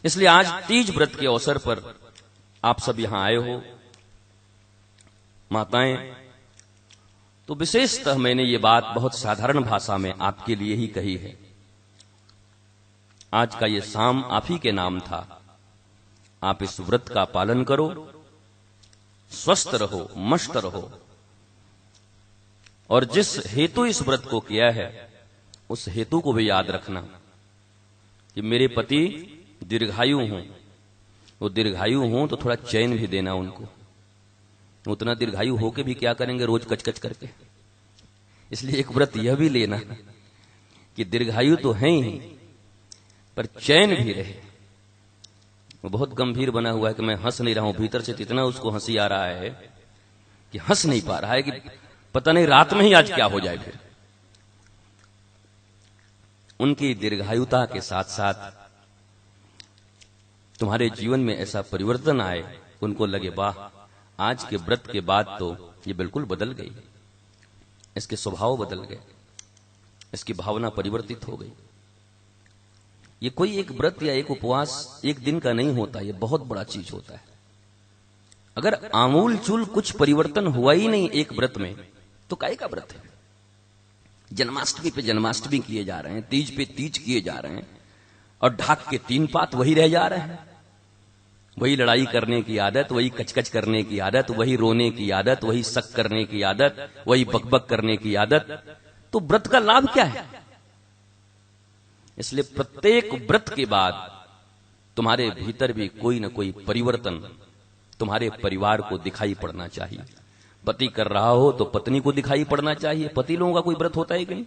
इसलिए आज तीज व्रत के अवसर पर आप सब यहां आए हो, माताएं, तो विशेषतः मैंने ये बात बहुत साधारण भाषा में आपके लिए ही कही है। आज का ये शाम आप ही के नाम था। आप इस व्रत का पालन करो, स्वस्थ रहो, मस्त रहो, और जिस हेतु इस व्रत को किया है उस हेतु को भी याद रखना कि मेरे पति दीर्घायु हों। वो दीर्घायु हों तो थोड़ा चैन भी देना उनको। उतना दीर्घायु होके भी क्या करेंगे, रोज कचकच करके। इसलिए एक व्रत यह भी लेना कि दीर्घायु तो है ही, पर चैन भी रहे। वो बहुत गंभीर बना हुआ है कि मैं हंस नहीं रहा हूं, भीतर से इतना उसको हंसी आ रहा है कि हंस नहीं पा रहा है कि पता नहीं रात में ही आज क्या हो जाए। फिर उनकी दीर्घायुता के साथ साथ तुम्हारे जीवन में ऐसा परिवर्तन आए, उनको लगे वाह आज के व्रत के बाद तो ये बिल्कुल बदल गई, इसके स्वभाव बदल गए, इसकी भावना परिवर्तित हो गई। ये कोई एक व्रत या एक उपवास एक दिन का नहीं होता, ये बहुत बड़ा चीज होता है। अगर आमूल चूल कुछ परिवर्तन हुआ ही नहीं एक व्रत में तो काहे का व्रत है? जन्माष्टमी पे जन्माष्टमी किए जा रहे हैं, तीज पे तीज किए जा रहे हैं, और ढाक के 3 पात वही रह जा रहे हैं। वही लड़ाई करने की आदत, वही कचकच करने की आदत, वही रोने की आदत, वही शक करने की आदत, वही बकबक करने की आदत। तो व्रत का लाभ क्या है? इसलिए प्रत्येक व्रत के बाद तुम्हारे भीतर भी कोई न कोई परिवर्तन तुम्हारे परिवार को दिखाई पड़ना चाहिए। पति कर रहा हो तो पत्नी को दिखाई पड़ना चाहिए। पति लोगों का कोई व्रत होता है कि नहीं?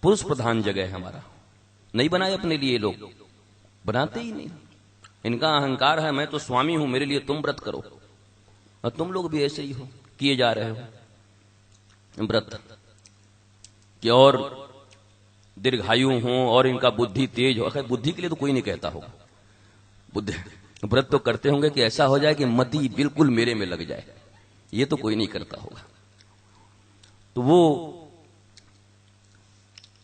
पुरुष प्रधान जगह है हमारा, नहीं बनाए अपने लिए, लोग बनाते ही नहीं। इनका अहंकार है मैं तो स्वामी हूं, मेरे लिए तुम व्रत करो, और तुम लोग भी ऐसे ही हो, किए जा रहे हो व्रत कि और दीर्घायु हो और इनका बुद्धि तेज हो। अगर बुद्धि के लिए तो कोई नहीं कहता होगा, बुद्धि व्रत तो करते होंगे कि ऐसा हो जाए कि मति बिल्कुल मेरे में लग जाए, ये तो कोई नहीं करता होगा। तो वो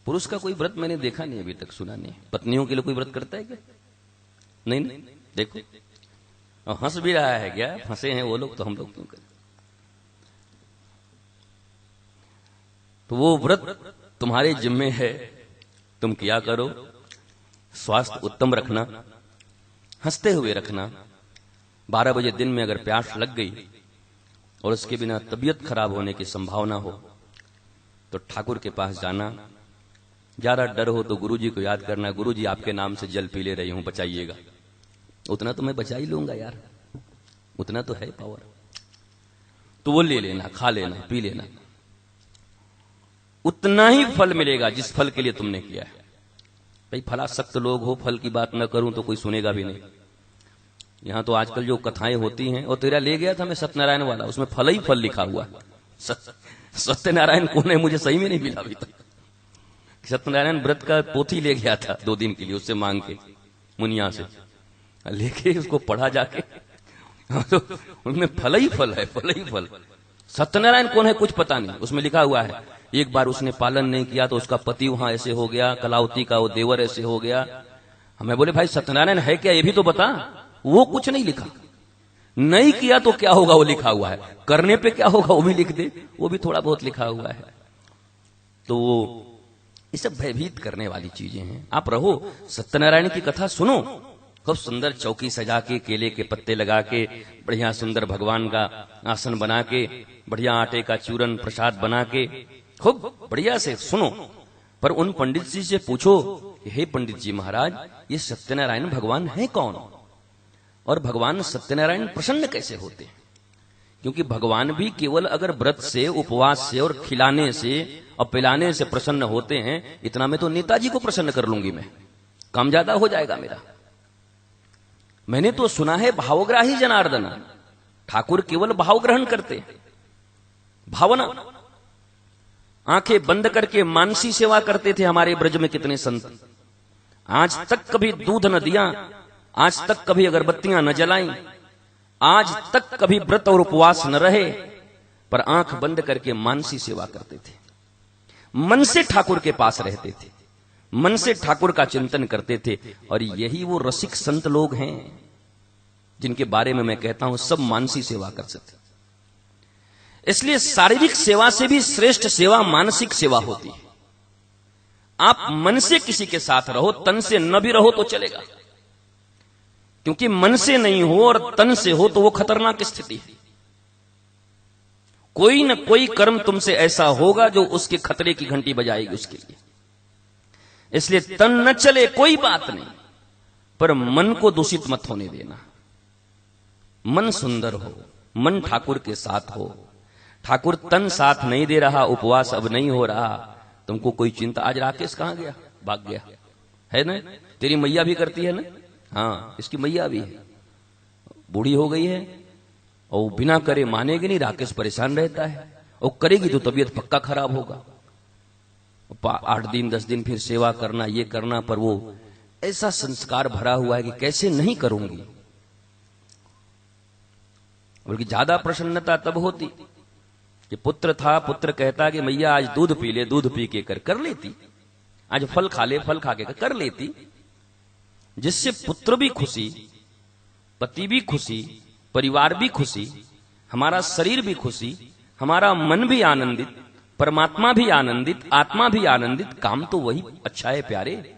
पुरुष का कोई व्रत मैंने देखा नहीं, अभी तक सुना नहीं। पत्नियों के लिए कोई व्रत करता है क्या? नहीं। देखो, और हंस भी रहा है क्या? फंसे हैं वो लोग, तो हम लोग क्यों करें? तो वो व्रत तुम्हारे जिम्मे है, तुम किया करो। स्वास्थ्य उत्तम रखना, हंसते हुए रखना। 12 बजे दिन में अगर प्यास लग गई और उसके बिना तबीयत खराब होने की संभावना हो तो ठाकुर के पास जाना। ज्यादा डर हो तो गुरुजी को याद करना, गुरुजी आपके नाम से जल पी ले रही हूं, बचाइएगा। उतना तो मैं बचा ही लूंगा यार, उतना तो है पावर। तो वो ले लेना, खा लेना, पी लेना, उतना ही फल मिलेगा जिस फल के लिए तुमने किया है। भाई फलासक्त लोग हो, फल की बात न करूं तो कोई सुनेगा भी नहीं। यहां तो आजकल जो कथाएं होती हैं, और तेरा ले गया था मैं सत्यनारायण वाला, उसमें फल ही फल लिखा हुआ। सत्यनारायण कौन है मुझे सही में नहीं मिला अभी तक। सत्यनारायण व्रत का पोथी ले गया था 2 दिन के लिए, उससे मांग के मुनिया से लेके उसको पढ़ा जाके, तो उसमें फल ही फल है, फल ही फल। सत्यनारायण कौन है कुछ पता नहीं, उसमें लिखा हुआ है एक बार उसने पालन नहीं किया तो उसका पति वहां ऐसे हो गया, कलावती का वो देवर ऐसे हो गया। हमें बोले भाई सत्यनारायण है क्या, ये भी तो बता। वो कुछ नहीं लिखा, नहीं किया तो क्या होगा वो लिखा हुआ है, करने पे क्या होगा वो भी लिख दे, वो भी थोड़ा बहुत लिखा हुआ है। तो ये सब भयभीत करने वाली चीजें हैं। आप रहो, सत्यनारायण की कथा सुनो, खूब सुंदर चौकी सजा के, केले के पत्ते लगा के, बढ़िया सुंदर भगवान का आसन बना के, बढ़िया आटे का चूरन प्रसाद बना के, खूब बढ़िया से सुनो। पर उन पंडित जी से पूछो, हे पंडित जी महाराज, ये सत्यनारायण भगवान है कौन, और भगवान सत्यनारायण प्रसन्न कैसे होते हैं? क्योंकि भगवान भी केवल अगर व्रत से, उपवास से और खिलाने से और पिलाने से प्रसन्न होते हैं, इतना मैं तो नेताजी को प्रसन्न कर लूंगी, मैं काम ज्यादा हो जाएगा मेरा। मैंने तो सुना है भावग्राही जनार्दन, ठाकुर केवल भाव ग्रहण करते, भावना। आंखें बंद करके मानसी सेवा करते थे हमारे ब्रज में कितने संत। आज तक कभी दूध न दिया, आज तक कभी अगरबत्तियां न जलाई, आज तक कभी व्रत और उपवास न रहे, पर आंख बंद करके मानसी सेवा करते थे। मन से ठाकुर के पास रहते थे, मन से ठाकुर का चिंतन करते थे। और यही वो रसिक संत लोग हैं जिनके बारे में मैं कहता हूं सब मानसी सेवा कर सकते। इसलिए शारीरिक सेवा से भी श्रेष्ठ सेवा मानसिक सेवा होती है। आप मन से किसी के साथ रहो, तन से न भी रहो तो चलेगा, क्योंकि मन से नहीं हो और तन से हो तो वो खतरनाक स्थिति है। कोई न कोई कर्म तुमसे ऐसा होगा जो उसके खतरे की घंटी बजाएगी उसके लिए। इसलिए तन न चले कोई बात नहीं, पर मन को दूषित मत होने देना। मन सुंदर हो, मन ठाकुर के साथ हो। ठाकुर तन साथ नहीं दे रहा, उपवास अब नहीं हो रहा, तुमको कोई चिंता। आज राकेश कहां गया? भाग गया है ना? तेरी मैया भी करती है ना? हाँ, इसकी मैया भी है, बूढ़ी हो गई है और बिना करे मानेगी नहीं। राकेश परेशान रहता है, और करेगी तो तबीयत पक्का खराब होगा। 8 दिन 10 दिन फिर सेवा करना, ये करना, पर वो ऐसा संस्कार भरा हुआ है कि कैसे नहीं करूंगी। बल्कि ज्यादा प्रसन्नता तब होती कि पुत्र था, पुत्र कहता कि मैया आज दूध पी ले, दूध पी के कर लेती। आज फल खा ले, फल खा के कर लेती। जिससे पुत्र भी खुशी, पति भी खुशी, परिवार भी खुशी, हमारा शरीर भी खुशी, हमारा मन भी आनंदित, परमात्मा भी आनंदित, आत्मा भी आनंदित। काम तो वही अच्छा है प्यारे।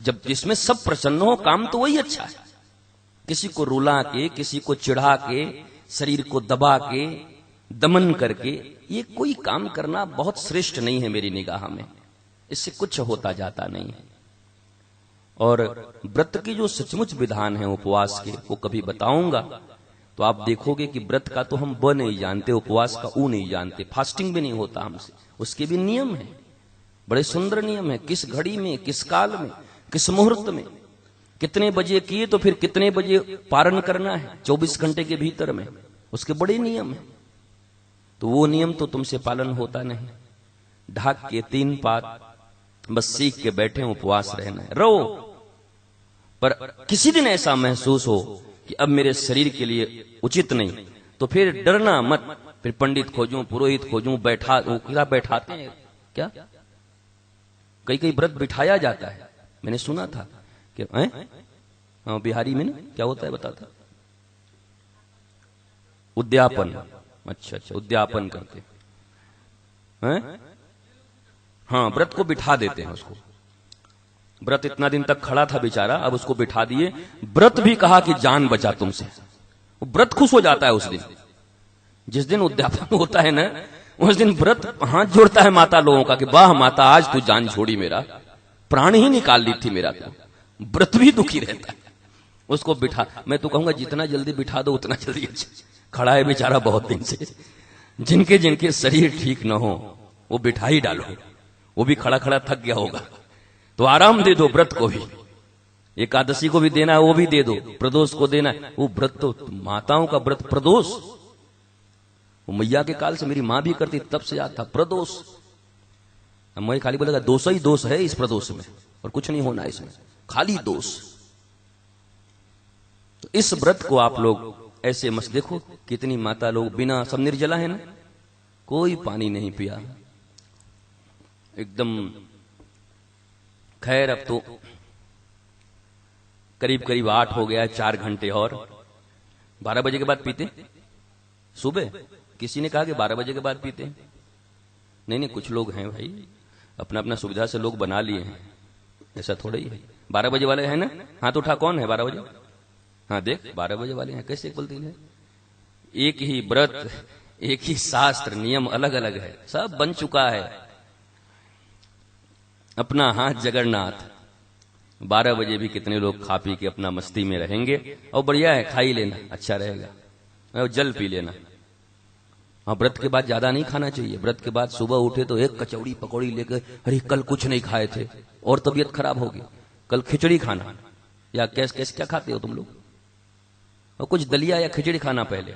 जब जिसमें सब प्रसन्न हो, काम तो वही अच्छा है। किसी को रुला के, किसी को चिढ़ा के, शरीर को दबा के, दमन करके, ये कोई काम करना बहुत श्रेष्ठ नहीं है मेरी निगाह में। इससे कुछ होता जाता नहीं है। और व्रत की जो सचमुच विधान है उपवास के, वो कभी बताऊंगा तो आप देखोगे कि व्रत का तो हम ब नहीं जानते, उपवास का ऊ नहीं जानते, फास्टिंग भी नहीं होता हमसे। उसके भी नियम है, बड़े सुंदर नियम है। किस घड़ी में, किस काल में, किस मुहूर्त में, कितने बजे किए तो फिर कितने बजे पारण करना है, 24 घंटे के भीतर में, उसके बड़े नियम है। तो वो नियम तो तुमसे पालन होता नहीं। ढाक के 3 पात बस सीख के बैठे उपवास रहना है, रहो। पर किसी दिन ऐसा महसूस हो कि अब मेरे शरीर के लिए उचित नहीं, तो फिर डरना मत। फिर पंडित खोजूं, पुरोहित खोजूं, बैठाते हैं क्या? कई व्रत बिठाया जाता है, मैंने सुना था कि हाँ, बिहारी में ना क्या होता है बताता, उद्यापन। अच्छा, उद्यापन करते हैं। हाँ, व्रत को बिठा देते हैं उसको। व्रत इतना दिन तक खड़ा था बेचारा, अब उसको बिठा दिए। व्रत भी कहा कि जान बचा तुमसे। वो व्रत खुश हो जाता है उस दिन। जिस दिन उद्यापन होता है ना, उस दिन व्रत हाथ जोड़ता है माता लोगों का कि वाह माता, आज तू जान छोड़ी, मेरा प्राण ही निकाल ली थी मेरा। तो व्रत भी दुखी रहता है। उसको बिठा, मैं तो कहूंगा जितना जल्दी बिठा दो उतना जल्दी अच्छा। खड़ा है बेचारा बहुत दिन से। जिनके जिनके शरीर ठीक न हो वो बिठा ही डालो। वो भी खड़ा खड़ा थक गया होगा, तो आराम दे दो। व्रत को भी, एकादशी को भी देना है वो भी दे दो, प्रदोष को देना है। वो व्रत तो माताओं का व्रत प्रदोष, वो मैया के काल से मेरी मां भी करती, तब से याद था प्रदोष। मैं खाली बोलेगा दोष ही दोष है इस प्रदोष में, और कुछ नहीं होना इसमें, खाली दोष। तो इस व्रत को आप लोग ऐसे मत देखो। कितनी माता लोग बिना, सब निर्जला है ना, कोई पानी नहीं पिया एकदम। खैर अब तो करीब करीब 8 हो गया, 4 घंटे और। 12 बजे के बाद पीते सुबह। किसी ने कहा कि 12 बजे के बाद पीते। नहीं, कुछ लोग हैं भाई, अपना अपना सुविधा से लोग बना लिए हैं, ऐसा थोड़ा ही है। 12 बजे वाले हैं ना, हाथ उठा। कौन है 12 बजे? हाँ देख, 12 बजे वाले हैं। कैसे बोलती है? एक ही व्रत, एक ही शास्त्र, नियम अलग अलग है, सब बन चुका है। अपना हाथ जगन्नाथ। 12 बजे भी कितने लोग खा पी के अपना मस्ती में रहेंगे, और बढ़िया है, खा ही लेना, अच्छा रहेगा, और जल पी लेना। हाँ, व्रत के बाद ज्यादा नहीं खाना चाहिए। व्रत के बाद सुबह उठे तो एक कचौड़ी पकौड़ी लेकर, अरे कल कुछ नहीं खाए थे और तबीयत खराब होगी, कल खिचड़ी खाना। या कैसे क्या खाते हो तुम लोग? और कुछ दलिया या खिचड़ी खाना पहले।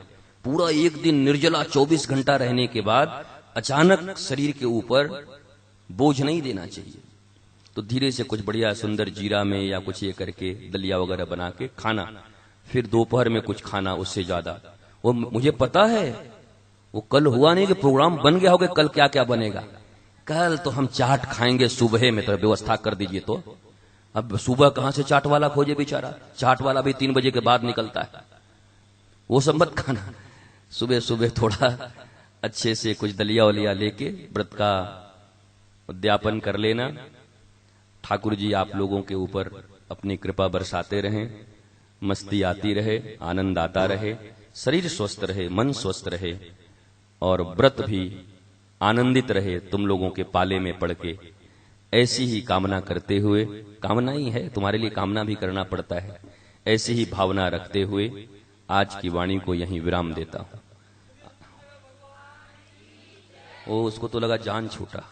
पूरा एक दिन निर्जला 24 घंटा रहने के बाद अचानक शरीर के ऊपर बोझ नहीं देना चाहिए। तो धीरे से कुछ बढ़िया सुंदर जीरा में या कुछ ये करके दलिया वगैरह बना के खाना। फिर दोपहर में कुछ खाना, उससे ज्यादा। वो मुझे पता है, वो कल हुआ नहीं कि प्रोग्राम बन गया होगा कल क्या क्या बनेगा। कल तो हम चाट खाएंगे सुबह में, तो व्यवस्था कर दीजिए। तो अब सुबह कहां से चाट वाला खोजे बेचारा? चाट वाला भी 3 बजे के बाद निकलता है। वो सब मत खाना। सुबह सुबह थोड़ा अच्छे से कुछ दलिया वलिया लेके व्रत का उद्यापन कर लेना। ठाकुर जी आप लोगों के ऊपर अपनी कृपा बरसाते रहें, मस्ती आती रहे, आनंद आता रहे, शरीर स्वस्थ रहे, मन स्वस्थ रहे, और व्रत भी आनंदित रहे तुम लोगों के पाले में पड़ के। ऐसी ही कामना करते हुए, कामना ही है, तुम्हारे लिए कामना भी करना पड़ता है, ऐसी ही भावना रखते हुए आज की वाणी को यहीं विराम देता हूं। ओ, उसको तो लगा जान छूटा।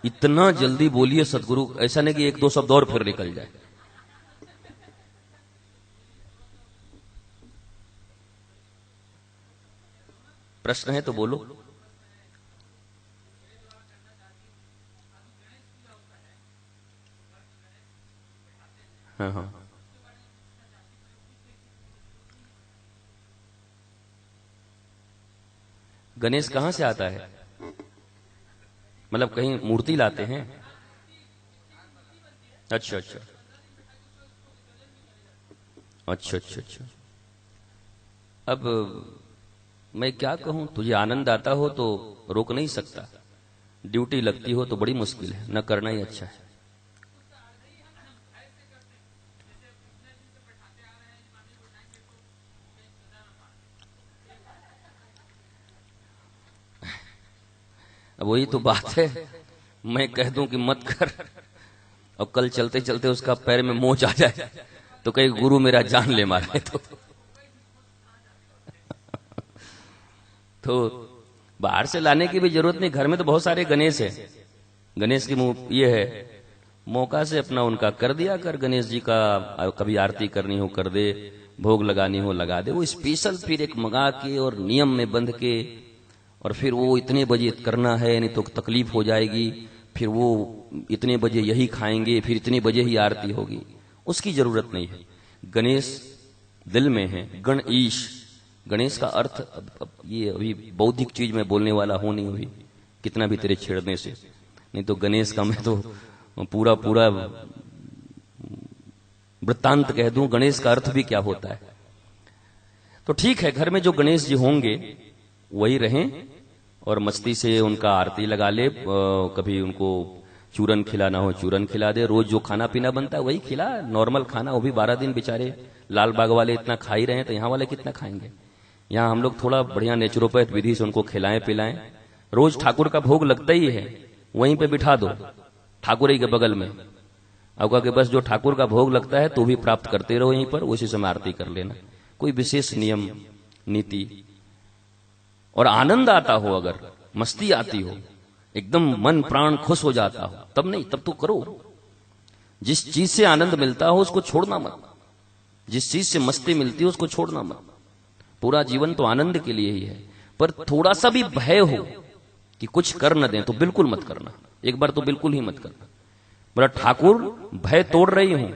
इतना जल्दी बोलिए सदगुरु, ऐसा नहीं कि 1-2 शब्द और फिर निकल जाए। प्रश्न है तो बोलो। हाँ हाँ, गणेश कहां से आता है? मतलब कहीं मूर्ति लाते हैं? अच्छा अच्छा अच्छा अच्छा अच्छा। अब मैं क्या कहूं, तुझे आनंद आता हो तो रोक नहीं सकता, ड्यूटी लगती हो तो बड़ी मुश्किल है, न करना ही अच्छा है। अब वही तो बात है, मैं कह दूं कि मत कर और कल चलते चलते उसका पैर में मोच आ जाए तो कहीं गुरु मेरा जान ले मारे तो बाहर से लाने की भी जरूरत नहीं, घर में तो बहुत सारे गणेश है। गणेश की ये है, मौका से अपना उनका कर दिया कर। गणेश जी का कभी आरती करनी हो कर दे, भोग लगानी हो लगा दे। वो स्पेशल फिर एक मंगा के और नियम में बंध के, और फिर वो इतने बजे करना है नहीं तो तकलीफ हो जाएगी, फिर वो इतने बजे यही खाएंगे, फिर इतने बजे ही आरती होगी, उसकी जरूरत नहीं है। गणेश दिल में है, गण ईश। गणेश का अर्थ अब ये अभी बौद्धिक चीज में बोलने वाला हो नहीं, हुई कितना भी तेरे छेड़ने से, नहीं तो गणेश का मैं तो पूरा पूरा वृत्तांत कह दूं गणेश का अर्थ भी क्या होता है। तो ठीक है, घर में जो गणेश जी होंगे वही रहें और मस्ती से उनका आरती लगा ले। कभी उनको चूरन खिलाना हो चूरन खिला दे, रोज जो खाना पीना बनता है वही खिला, नॉर्मल खाना। वो भी 12 दिन बेचारे लाल बाग वाले इतना खा ही रहे हैं, तो यहाँ वाले कितना खाएंगे। यहाँ हम लोग थोड़ा बढ़िया नेचुरोपैथ विधि से उनको खिलाएं पिलाएं। रोज ठाकुर का भोग लगता ही है, वहीं पे बिठा दो ठाकुर ही के बगल में, अब कि बस जो ठाकुर का भोग लगता है तो भी प्राप्त करते रहो यहीं पर, उसी समय आरती कर लेना। कोई विशेष नियम नीति, और आनंद आता हो, अगर मस्ती आती हो, एकदम मन प्राण खुश हो जाता हो, तब नहीं, तब तो करो। जिस चीज से आनंद मिलता हो उसको छोड़ना मत, जिस चीज से मस्ती मिलती है उसको छोड़ना मत। पूरा जीवन तो आनंद के लिए ही है, पर थोड़ा सा भी भय हो कि कुछ कर न दें तो बिल्कुल मत करना, एक बार तो बिल्कुल ही मत करना। बोला ठाकुर भय तोड़ रही हूं,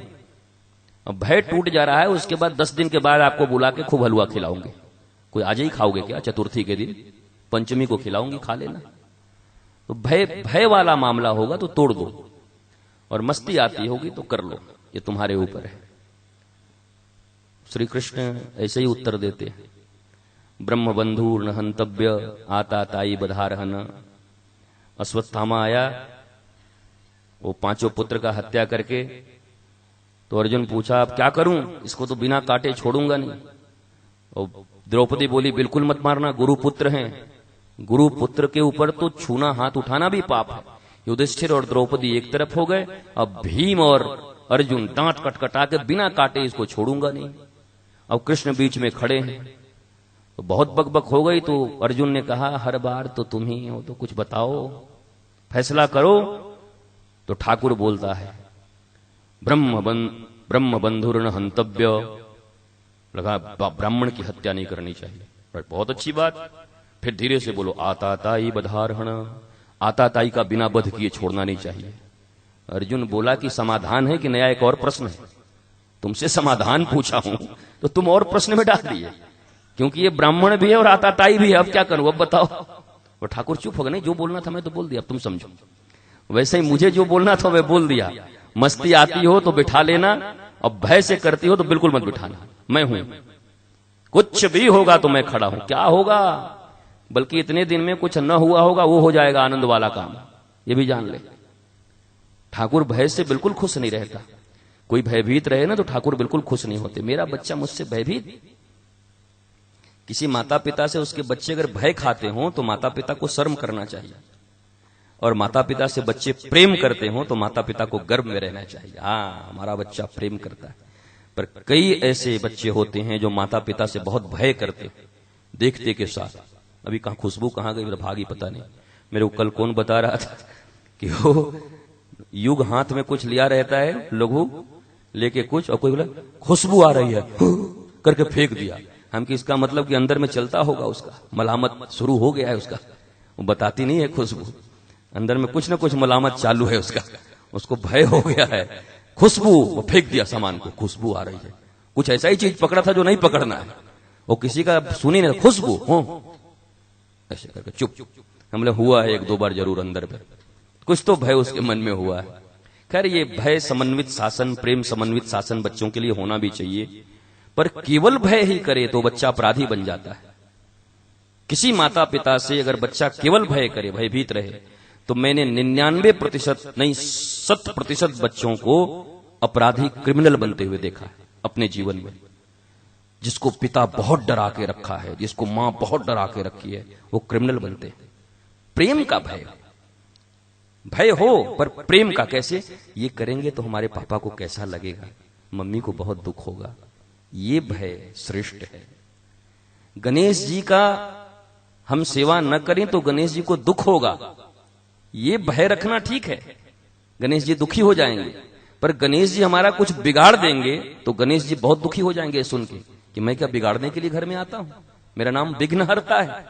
अब भय टूट जा रहा है, उसके बाद 10 दिन के बाद आपको बुला के खूब हलवा खिलाऊंगे। कोई आज ही खाओगे क्या? चतुर्थी के दिन, पंचमी को खिलाऊंगी, खा लेना। तो भय वाला मामला होगा तो तोड़ दो, और मस्ती आती होगी तो कर लो, ये तुम्हारे ऊपर है। श्री कृष्ण ऐसे ही उत्तर देते हैं, ब्रह्म बंधु न हंतव्य आता ताई बधारहन। अश्वत्थामा आया, वो 5 पुत्र का हत्या करके, तो अर्जुन पूछा अब क्या करूं, इसको तो बिना काटे छोड़ूंगा नहीं। और द्रौपदी बोली बिल्कुल मत मारना, गुरु पुत्र हैं, गुरु पुत्र के ऊपर तो छूना हाथ उठाना भी पाप है। युधिष्ठिर और द्रौपदी एक तरफ हो गए, अब भीम और अर्जुन दांत कटकटा के बिना काटे इसको छोड़ूंगा नहीं। अब कृष्ण बीच में खड़े हैं, तो बहुत बकबक हो गई। तो अर्जुन ने कहा हर बार तो तुम ही हो, तो कुछ बताओ, फैसला करो। तो ठाकुर बोलता है ब्रह्म बंधुर्न हंतव्य, लगा ब्राह्मण की हत्या नहीं करनी चाहिए। बहुत अच्छी बात। फिर धीरे से बोलो आताताई बधारहण, आताताई का बिना बध किए छोड़ना नहीं चाहिए। अर्जुन बोला कि समाधान है कि नया एक और प्रश्न है? तुमसे समाधान पूछा हूं तो तुम और प्रश्न में डाल दिए, क्योंकि ये ब्राह्मण भी है और आताताई भी है, अब क्या करूं, अब बताओ। और ठाकुर चुप हो गए, नहीं जो बोलना था मैं तो बोल दिया, अब तुम समझो। वैसे ही मुझे जो बोलना था मैं बोल दिया। मस्ती आती हो तो बिठा लेना, अब भय से करती हो तो बिल्कुल मत बिठाना। मैं हूं, कुछ भी होगा तो मैं खड़ा हूं। क्या होगा, बल्कि इतने दिन में कुछ न हुआ होगा वो हो जाएगा आनंद वाला काम, ये भी जान ले। ठाकुर भय से बिल्कुल खुश नहीं रहता। कोई भयभीत रहे ना तो ठाकुर बिल्कुल खुश नहीं होते। मेरा बच्चा मुझसे भयभीत, किसी माता पिता से उसके बच्चे अगर भय खाते हो तो माता पिता को शर्म करना चाहिए, और माता पिता से बच्चे प्रेम करते हो तो माता पिता को गर्व में रहना चाहिए। हाँ, हमारा बच्चा प्रेम करता है। पर कई ऐसे बच्चे होते हैं जो माता पिता से बहुत भय करते, देखते के साथ। अभी कहां खुशबू कहां गई, मेरा भागी पता नहीं। मेरे को कल कौन बता रहा था कि वो युग हाथ में कुछ लिया रहता है, लघु लेके कुछ, और कोई बोला खुशबू आ रही है करके फेंक दिया। हम कि इसका मतलब कि अंदर में चलता होगा, उसका मलामत शुरू हो गया है उसका, वो बताती नहीं है खुशबू, अंदर में कुछ ना कुछ मलामत चालू है उसका, उसको भय हो गया है। खुशबू, वो फेंक दिया सामान को, खुशबू आ रही है, कुछ ऐसा ही चीज पकड़ा था जो नहीं पकड़ना है, वो किसी का सुनी नहीं, खुशबू हो ऐसे करके चुप। हमने हुआ है 1-2 बार जरूर अंदर में, कुछ तो भय उसके मन में हुआ है। खैर ये भय समन्वित शासन, प्रेम समन्वित शासन बच्चों के लिए होना भी चाहिए, पर केवल भय ही करे तो बच्चा अपराधी बन जाता है। किसी माता पिता से अगर बच्चा केवल भय करे, भयभीत रहे, तो मैंने 99% नहीं 100% बच्चों को अपराधी, क्रिमिनल बनते हुए देखा है अपने जीवन में। जिसको पिता बहुत डरा के रखा है, जिसको मां बहुत डरा के रखी है, वो क्रिमिनल बनते हैं। प्रेम का भय, भय हो पर प्रेम का कैसे, ये करेंगे तो हमारे पापा को कैसा लगेगा, मम्मी को बहुत दुख होगा, ये भय श्रेष्ठ है। गणेश जी का हम सेवा न करें तो गणेश जी को दुख होगा, ये भय रखना ठीक है, गणेश जी दुखी हो जाएंगे। पर गणेश जी हमारा कुछ बिगाड़ देंगे तो गणेश जी बहुत दुखी हो जाएंगे सुन के कि मैं क्या बिगाड़ने के लिए घर में आता हूं, मेरा नाम विघ्नहर्ता है,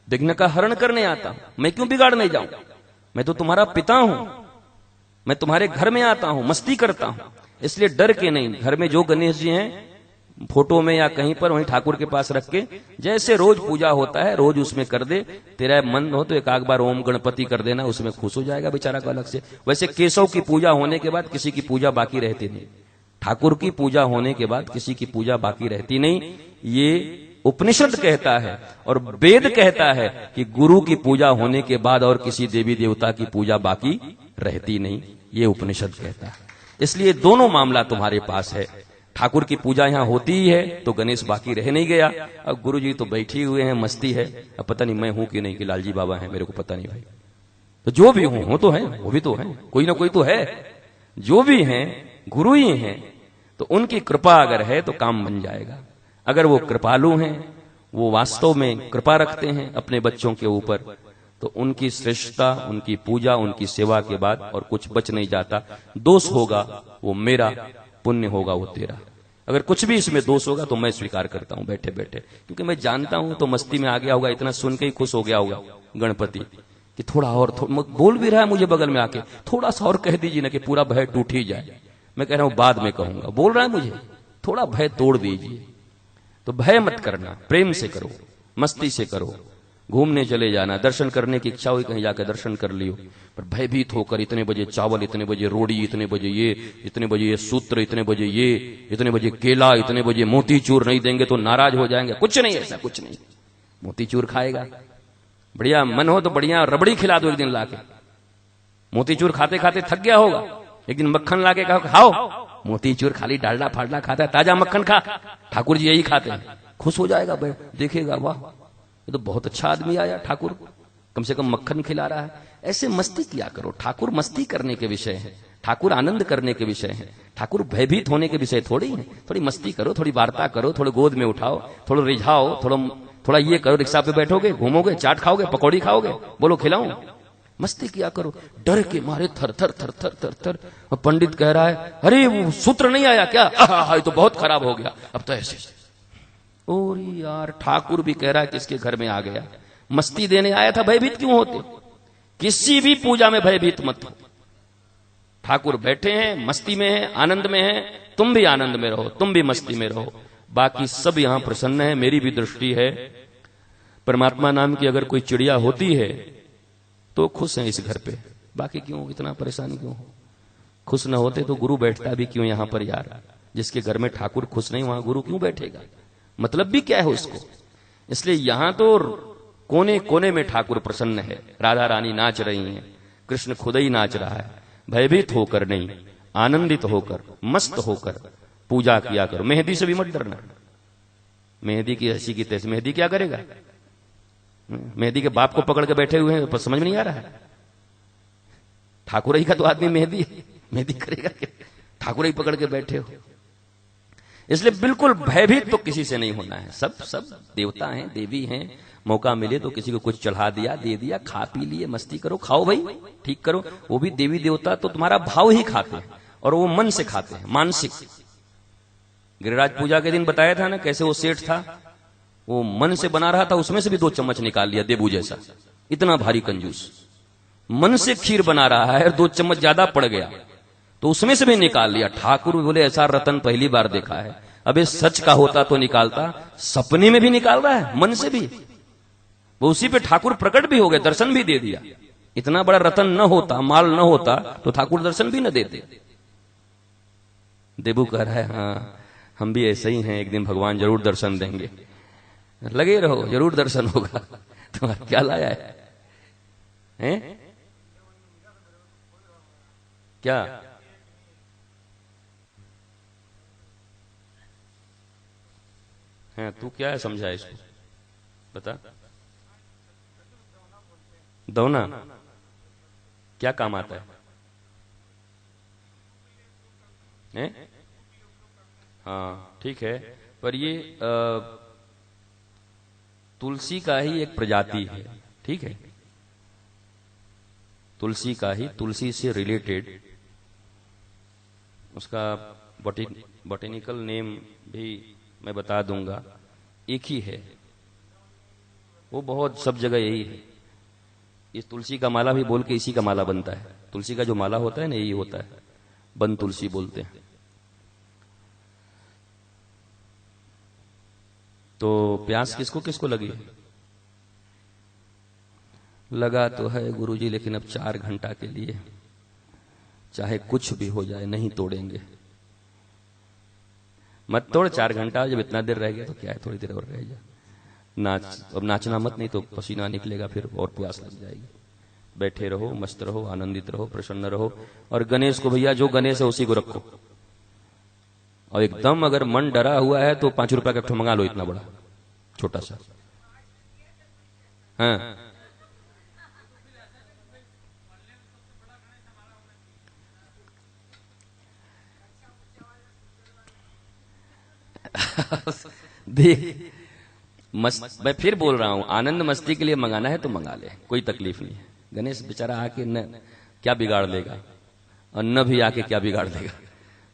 विघ्न का हरण करने आता हूं, मैं क्यों बिगाड़ने जाऊं, मैं तो तुम्हारा पिता हूं, मैं तुम्हारे घर में आता हूं, मस्ती करता हूं। इसलिए डर के नहीं, घर में जो गणेश जी हैं फोटो में या कहीं पर वहीं ठाकुर के पास रख के, जैसे रोज पूजा होता है रोज उसमें कर दे, तेरा मन हो तो एक आध बार ओम गणपति कर देना, उसमें खुश हो जाएगा बेचारा को अलग से। वैसे केशव की पूजा होने के बाद किसी की पूजा बाकी रहती नहीं, ठाकुर की पूजा होने के बाद किसी की पूजा बाकी रहती नहीं, ये उपनिषद कहता है और वेद कहता है कि गुरु की पूजा होने के बाद और किसी देवी देवता की पूजा बाकी रहती नहीं, ये उपनिषद कहता है। इसलिए दोनों मामला तुम्हारे पास है, ठाकुर की पूजा यहाँ होती ही है तो गणेश बाकी रह नहीं गया, अब गुरु जी तो बैठे हुए हैं, मस्ती है, अब पता नहीं मैं हूं कि नहीं कि लालजी बाबा हैं, मेरे को पता नहीं भाई, तो जो भी हूं वो तो है, वो भी तो है, कोई ना कोई तो है, जो भी हैं गुरु ही हैं, तो उनकी कृपा अगर है तो काम बन जाएगा। अगर वो कृपालु हैं, वो वास्तव में कृपा रखते हैं अपने बच्चों के ऊपर, तो उनकी श्रेष्ठता, उनकी पूजा, उनकी सेवा के बाद और कुछ बच नहीं जाता। दोष होगा वो मेरा, पुण्य होगा वो तेरा। अगर कुछ भी इसमें दोष होगा तो मैं स्वीकार करता हूं बैठे बैठे, क्योंकि मैं जानता हूं तो मस्ती में आ गया होगा, इतना सुन के ही खुश हो गया होगा गणपति कि थोड़ा और बोल भी रहा है मुझे बगल में आके, थोड़ा सा और कह दीजिए ना कि पूरा भय टूट ही जाए। मैं कह रहा हूं बाद में कहूंगा, बोल रहा है मुझे थोड़ा भय तोड़ दीजिए। तो भय मत करना, प्रेम से करो, मस्ती से करो, घूमने चले जाना, दर्शन करने की इच्छा हुई कहीं जाकर दर्शन कर लियो, पर भयभीत होकर इतने बजे चावल, इतने बजे रोड़ी, इतने बजे ये, इतने बजे ये सूत्र, इतने बजे ये, इतने बजे केला, इतने बजे मोतीचूर नहीं देंगे तो नाराज हो जाएंगे, कुछ नहीं, ऐसा कुछ नहीं। मोतीचूर खाएगा, बढ़िया मन हो तो बढ़िया रबड़ी खिला दो एक दिन लाके, मोतीचूर खाते खाते थक गया होगा, एक दिन मक्खन लाके कहो खाओ, मोतीचूर खाली डालडा फाड़ला खाता है, ताजा मक्खन खा, ठाकुर जी यही खाते हैं, खुश हो जाएगा, देखेगा वाह ये तो बहुत अच्छा आदमी आया, ठाकुर कम से कम मक्खन खिला रहा है। ऐसे मस्ती किया करो, ठाकुर मस्ती करने के विषय है, ठाकुर आनंद करने के विषय है, ठाकुर भयभीत होने के विषय थोड़ी है। थोड़ी मस्ती करो, थोड़ी वार्ता करो, थोड़े गोद में उठाओ, थोड़ा रिझाओ, थोड़ा ये करो, रिक्शा पे बैठोगे, घूमोगे, चाट खाओगे, पकौड़ी खाओगे, बोलो खिलाऊं, मस्ती किया करो। डर के मारे थर थर थर थर थर थर, और पंडित कह रहा है अरे वो सूत्र नहीं आया क्या, ये तो बहुत खराब हो गया, अब तो ऐसे। और यार ठाकुर भी कह रहा है किसके घर में आ गया, मस्ती देने आया था, भयभीत क्यों होते? किसी भी पूजा में भयभीत मत हो, ठाकुर बैठे हैं, मस्ती में हैं, आनंद में हैं, तुम भी आनंद में रहो, तुम भी मस्ती में रहो, बाकी सब यहां प्रसन्न है। मेरी भी दृष्टि है, परमात्मा नाम की अगर कोई चिड़िया होती है तो खुश है इस घर पे, बाकी क्यों इतना परेशानी क्यों हो? खुश न होते तो गुरु बैठता भी क्यों यहां पर यार? जिसके घर में ठाकुर खुश नहीं वहां गुरु क्यों बैठेगा? मतलब भी क्या है उसको? इसलिए यहां तो कोने कोने में ठाकुर प्रसन्न है, राधा रानी नाच रही हैं, कृष्ण खुद ही नाच रहा है। भयभीत होकर नहीं, आनंदित होकर, मस्त होकर पूजा किया करो। मेहंदी से भी मत डरना, मेहंदी की हंसी की तैसी, मेहंदी क्या करेगा? मेहंदी के बाप को पकड़ के बैठे हुए हैं, पर समझ में नहीं आ रहा है। ठाकुर ही का तो आदमी मेहंदी करेगा, ठाकुर ही पकड़ के बैठे हो। इसलिए बिल्कुल भयभीत तो किसी से नहीं होना है। सब देवता हैं, देवी हैं, मौका मिले तो किसी को कुछ चढ़ा दिया, दे दिया, खा पी लिए, मस्ती करो, खाओ भाई, ठीक करो। वो भी देवी देवता तो तुम्हारा भाव ही खाते हैं, और वो मन से खाते हैं, मानसिक। गिरिराज पूजा के दिन बताया था ना कैसे वो सेठ था, वो मन से बना रहा था, उसमें से भी 2 चम्मच निकाल लिया, देबू जैसा, इतना भारी कंजूस। मन से खीर बना रहा है और 2 चम्मच ज्यादा पड़ गया तो उसमें से भी निकाल लिया। ठाकुर बोले ऐसा रतन पहली बार देखा है। अबे सच का होता तो निकालता, सपने में भी निकाल रहा है, मन से भी। वो उसी पे ठाकुर प्रकट भी हो गए, दर्शन भी दे दिया। इतना बड़ा रतन न होता, माल न होता तो ठाकुर दर्शन भी न देते। देबू कह रहा है हाँ हम भी ऐसे ही हैं, एक दिन भगवान जरूर दर्शन देंगे, लगे रहो जरूर दर्शन होगा। तुम्हारा क्या लाया है? क्या है? तू क्या है समझा इसको, बता। दौना क्या काम आता है? हाँ ठीक है, पर ये तुलसी का ही एक प्रजाति है, ठीक है। तुलसी का ही, तुलसी से रिलेटेड उसका बॉटेनिकल नेम भी मैं बता दूंगा, एक ही है वो, बहुत सब जगह यही है। इस तुलसी का माला भी बोल के इसी का माला बनता है। तुलसी का जो माला होता है ना यही होता है, बन तुलसी बोलते हैं। तो प्यास किसको किसको लगी? लगा तो है गुरुजी, लेकिन अब 4 घंटा के लिए चाहे कुछ भी हो जाए नहीं तोड़ेंगे। मत तोड़ 4 घंटा, जब इतना देर रह गया तो क्या है, थोड़ी देर और रह जा। नाच, अब नाचना मत, नहीं तो पसीना निकलेगा फिर और प्यास लग जाएगी। बैठे रहो, मस्त रहो, आनंदित रहो, प्रसन्न रहो। और गणेश को भैया, जो गणेश है उसी को रखो। और एकदम अगर मन डरा हुआ है तो 5 रुपए का मंगा लो, इतना बड़ा छोटा सा। हाँ देख, मैं फिर बोल रहा हूं, आनंद मस्ती के लिए मंगाना है तो मंगा ले, कोई तकलीफ नहीं है। गणेश बेचारा आके न क्या बिगाड़ लेगा, और न भी आके क्या बिगाड़ लेगा,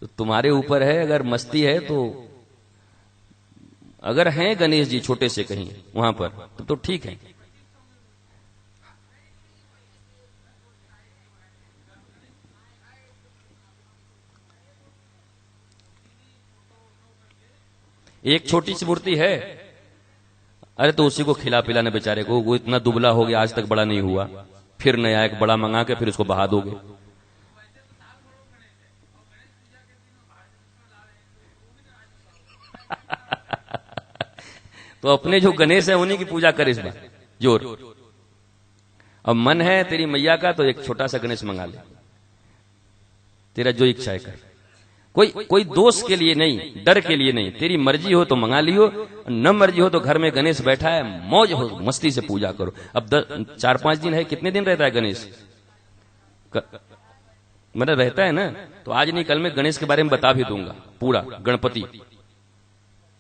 तो तुम्हारे ऊपर है। अगर मस्ती है तो, अगर हैं गणेश जी छोटे से कहीं वहां पर तो ठीक है। एक छोटी सी मूर्ति है, अरे तो उसी को खिला पिलाने बेचारे को, वो इतना दुबला हो गया आज तक बड़ा नहीं हुआ, फिर नया एक बड़ा मंगा के फिर उसको बहा दोगे। तो अपने जो गणेश है उन्हीं की पूजा कर इस बार जोर। अब मन है तेरी मैया का तो एक छोटा सा गणेश मंगा ले, तेरा जो इच्छा है कर। कोई दोष के लिए नहीं, डर के लिए नहीं, तेरी मर्जी हो तो मंगा लियो, न मर्जी हो तो घर में गणेश बैठा है, मौज हो मस्ती से पूजा करो। अब 4-5 दिन है, कितने दिन रहता है गणेश? मतलब रहता है ना, तो आज नहीं कल में गणेश के बारे में बता भी दूंगा पूरा। गणपति,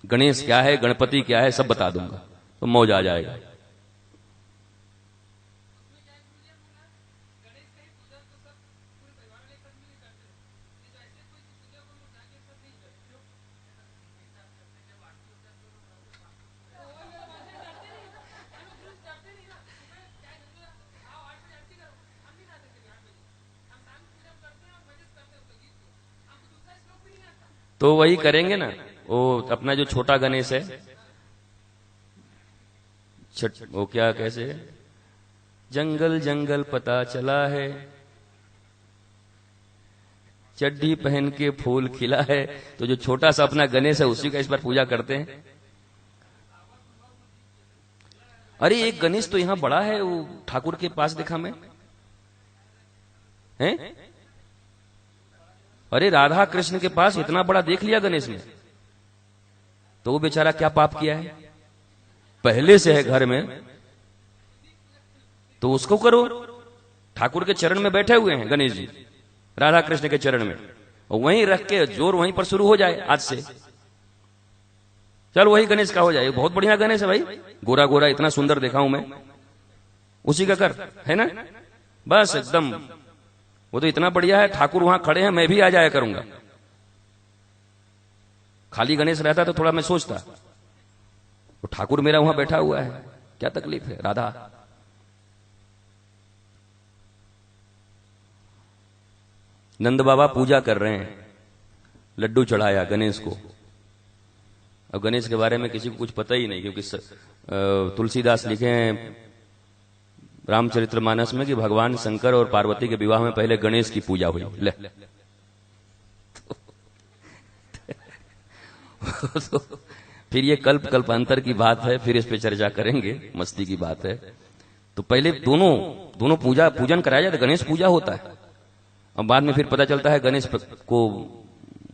गणेश क्या है, गणपति क्या है, सब बता दूंगा, तो मौज आ जाएगा। तो वही करेंगे ना, वो अपना जो छोटा गणेश है, वो क्या कैसे है, जंगल जंगल पता चला है, चड्डी पहन के फूल खिला है। तो जो छोटा सा अपना गणेश है उसी का इस बार पूजा करते हैं। अरे एक गणेश तो यहां बड़ा है, वो ठाकुर के पास देखा मैं, हैं? अरे राधा कृष्ण के पास इतना बड़ा देख लिया गणेश ने, तो वो बेचारा क्या पाप किया है, पहले से है घर में, तो उसको करो। ठाकुर के चरण में बैठे हुए हैं गणेश जी, राधा कृष्ण के चरण में, और वहीं रख के जोर वहीं पर शुरू हो जाए आज से। चल वही गणेश का हो जाए, बहुत बढ़िया गणेश है भाई, गोरा गोरा इतना सुंदर देखा हूं मैं, उसी का कर, है ना? बस एकदम, वो तो इतना बढ़िया है, ठाकुर वहां खड़े हैं, मैं भी आ जाया करूंगा। खाली गणेश रहता तो थोड़ा मैं सोचता, वो ठाकुर मेरा वहां बैठा हुआ है, क्या तकलीफ है? राधा नंद बाबा पूजा कर रहे हैं, लड्डू चढ़ाया गणेश को। और गणेश के बारे में किसी को कुछ पता ही नहीं, क्योंकि तुलसीदास लिखे हैं रामचरितमानस में कि भगवान शंकर और पार्वती के विवाह में पहले गणेश की पूजा हुई। ले तो फिर ये कल्प कल्पांतर की बात है, फिर इस पे चर्चा करेंगे, मस्ती की बात है। तो पहले दोनों पूजन कराया जाता है, गणेश पूजा होता है, और बाद में फिर पता चलता है गणेश को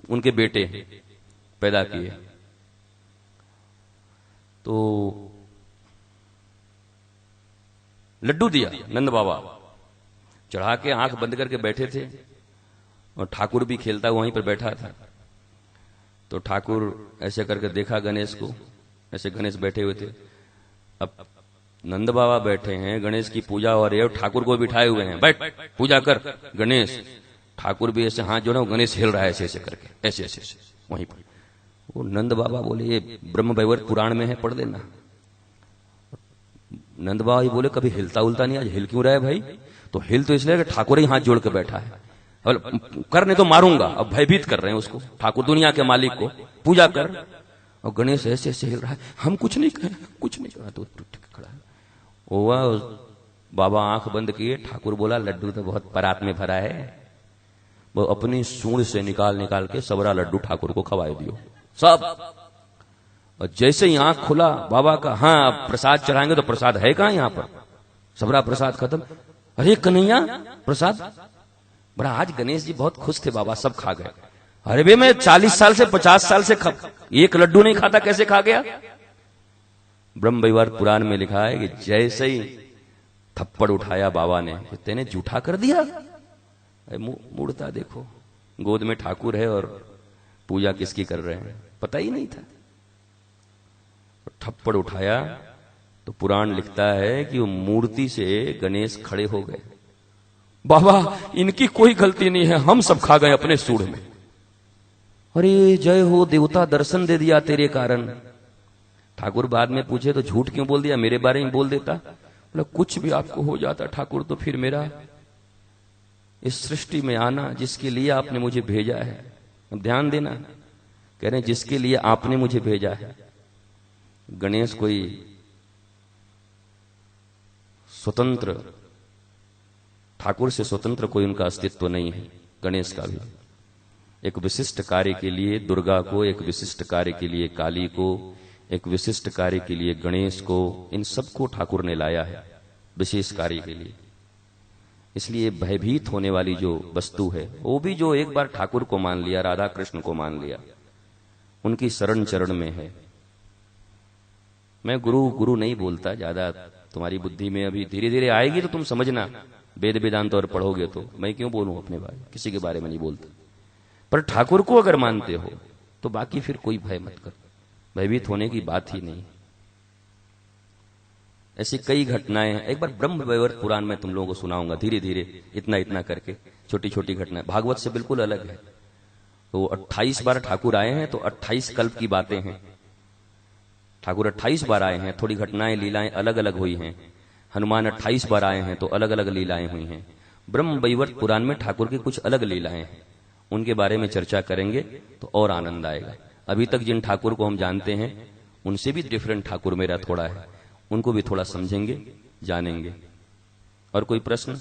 उनके बेटे पैदा किए। तो लड्डू दिया नंद बाबा, चढ़ा के आंख बंद करके बैठे थे, और ठाकुर भी खेलता वहीं पर बैठा था। तो ठाकुर ऐसे करके देखा गणेश को, ऐसे गणेश बैठे हुए थे। अब नंद बाबा बैठे हैं, गणेश की पूजा हो रही है, ठाकुर को बिठाए हुए हैं, बैठ पूजा कर गणेश। ठाकुर भी ऐसे हाथ जोड़ा, गणेश हिल रहा है ऐसे ऐसे करके, ऐसे ऐसे ऐसे वहीं पर। वो नंद बाबा बोले ये ब्रह्म वैवर्त पुराण में है, पढ़ देना। नंद बाबा ही बोले कभी हिलता उलता नहीं, आज हिल क्यों रहा है भाई? तो हिल तो इसलिए कि ठाकुर ही हाथ जोड़ के बैठा है, करने तो मारूंगा। अब भयभीत कर रहे हैं उसको, ठाकुर दुनिया के मालिक को, पूजा कर। और गणेश ऐसे ऐसे हिल रहा है, हम कुछ नहीं कहें, कुछ नहीं कहा। तो खड़ा है वो, बाबा आंख बंद किए। ठाकुर बोला लड्डू तो बहुत परात में भरा है, वो अपनी सूंड से निकाल निकाल के सबरा लड्डू ठाकुर को खवाए दियो सब। और जैसे ही आंख खुला बाबा का, हाँ अब प्रसाद चढ़ाएंगे, तो प्रसाद है कहां यहां पर, सबरा प्रसाद खत्म। अरे कन्हैया प्रसाद बड़ा, आज गणेश जी बहुत खुश थे, बाबा सब खा गए। अरे बे मैं 40 साल से 50 साल से एक लड्डू नहीं खाता, कैसे खा गया? ब्रह्म वैवर्त पुराण में लिखा है कि जैसे ही थप्पड़ उठाया बाबा ने, तेने जूठा कर दिया। मुड़ता देखो, गोद में ठाकुर है और पूजा किसकी कर रहे हैं, पता ही नहीं था। थप्पड़ उठाया तो पुराण लिखता है कि वो मूर्ति से गणेश खड़े हो गए। बाबा इनकी कोई गलती नहीं है, हम सब खा गए अपने सूढ़ में। अरे जय हो देवता, दर्शन दे दिया तेरे कारण। ठाकुर बाद में पूछे तो झूठ क्यों बोल दिया, मेरे बारे में बोल देता। बोला कुछ भी आपको हो जाता ठाकुर, तो फिर मेरा इस सृष्टि में आना जिसके लिए आपने मुझे भेजा है। अब ध्यान देना, कह रहे हैं जिसके लिए आपने मुझे भेजा है। गणेश कोई स्वतंत्र, ठाकुर से स्वतंत्र कोई उनका अस्तित्व नहीं है। गणेश का भी एक विशिष्ट कार्य के लिए दुर्गा को, एक विशिष्ट कार्य के लिए काली को, एक विशिष्ट कार्य के लिए गणेश को, इन सबको ठाकुर ने लाया है विशेष कार्य के लिए। इसलिए भयभीत होने वाली जो वस्तु है, वो भी जो एक बार ठाकुर को मान लिया, राधा कृष्ण को मान लिया, उनकी शरण चरण में है। मैं गुरु गुरु नहीं बोलता ज्यादा, तुम्हारी बुद्धि में अभी धीरे धीरे आएगी तो तुम समझना, वेद वेदांत और पढ़ोगे तो। मैं क्यों बोलूं अपने बारे, किसी के बारे में नहीं बोलता। पर ठाकुर को अगर मानते हो तो बाकी फिर कोई भय मत कर, भयभीत होने की बात ही नहीं। ऐसी कई घटनाएं हैं। एक बार ब्रह्म वैवर्त पुराण में तुम लोगों को सुनाऊंगा धीरे धीरे, इतना इतना करके, छोटी छोटी घटनाएं। भागवत से बिल्कुल अलग है। तो 28 बार ठाकुर आए हैं, तो 28 कल्प की बातें हैं। ठाकुर 28 बार आए हैं, थोड़ी घटनाएं लीलाएं अलग अलग हुई हैं। हनुमान 28 बार आए हैं, तो अलग अलग लीलाएं हुई हैं। ब्रह्म वैवर्त पुराण में ठाकुर की कुछ अलग लीलाएं हैं, उनके बारे में चर्चा करेंगे तो और आनंद आएगा। अभी तक जिन ठाकुर को हम जानते हैं उनसे भी डिफरेंट ठाकुर मेरा थोड़ा है, उनको भी थोड़ा समझेंगे, जानेंगे। और कोई प्रश्न?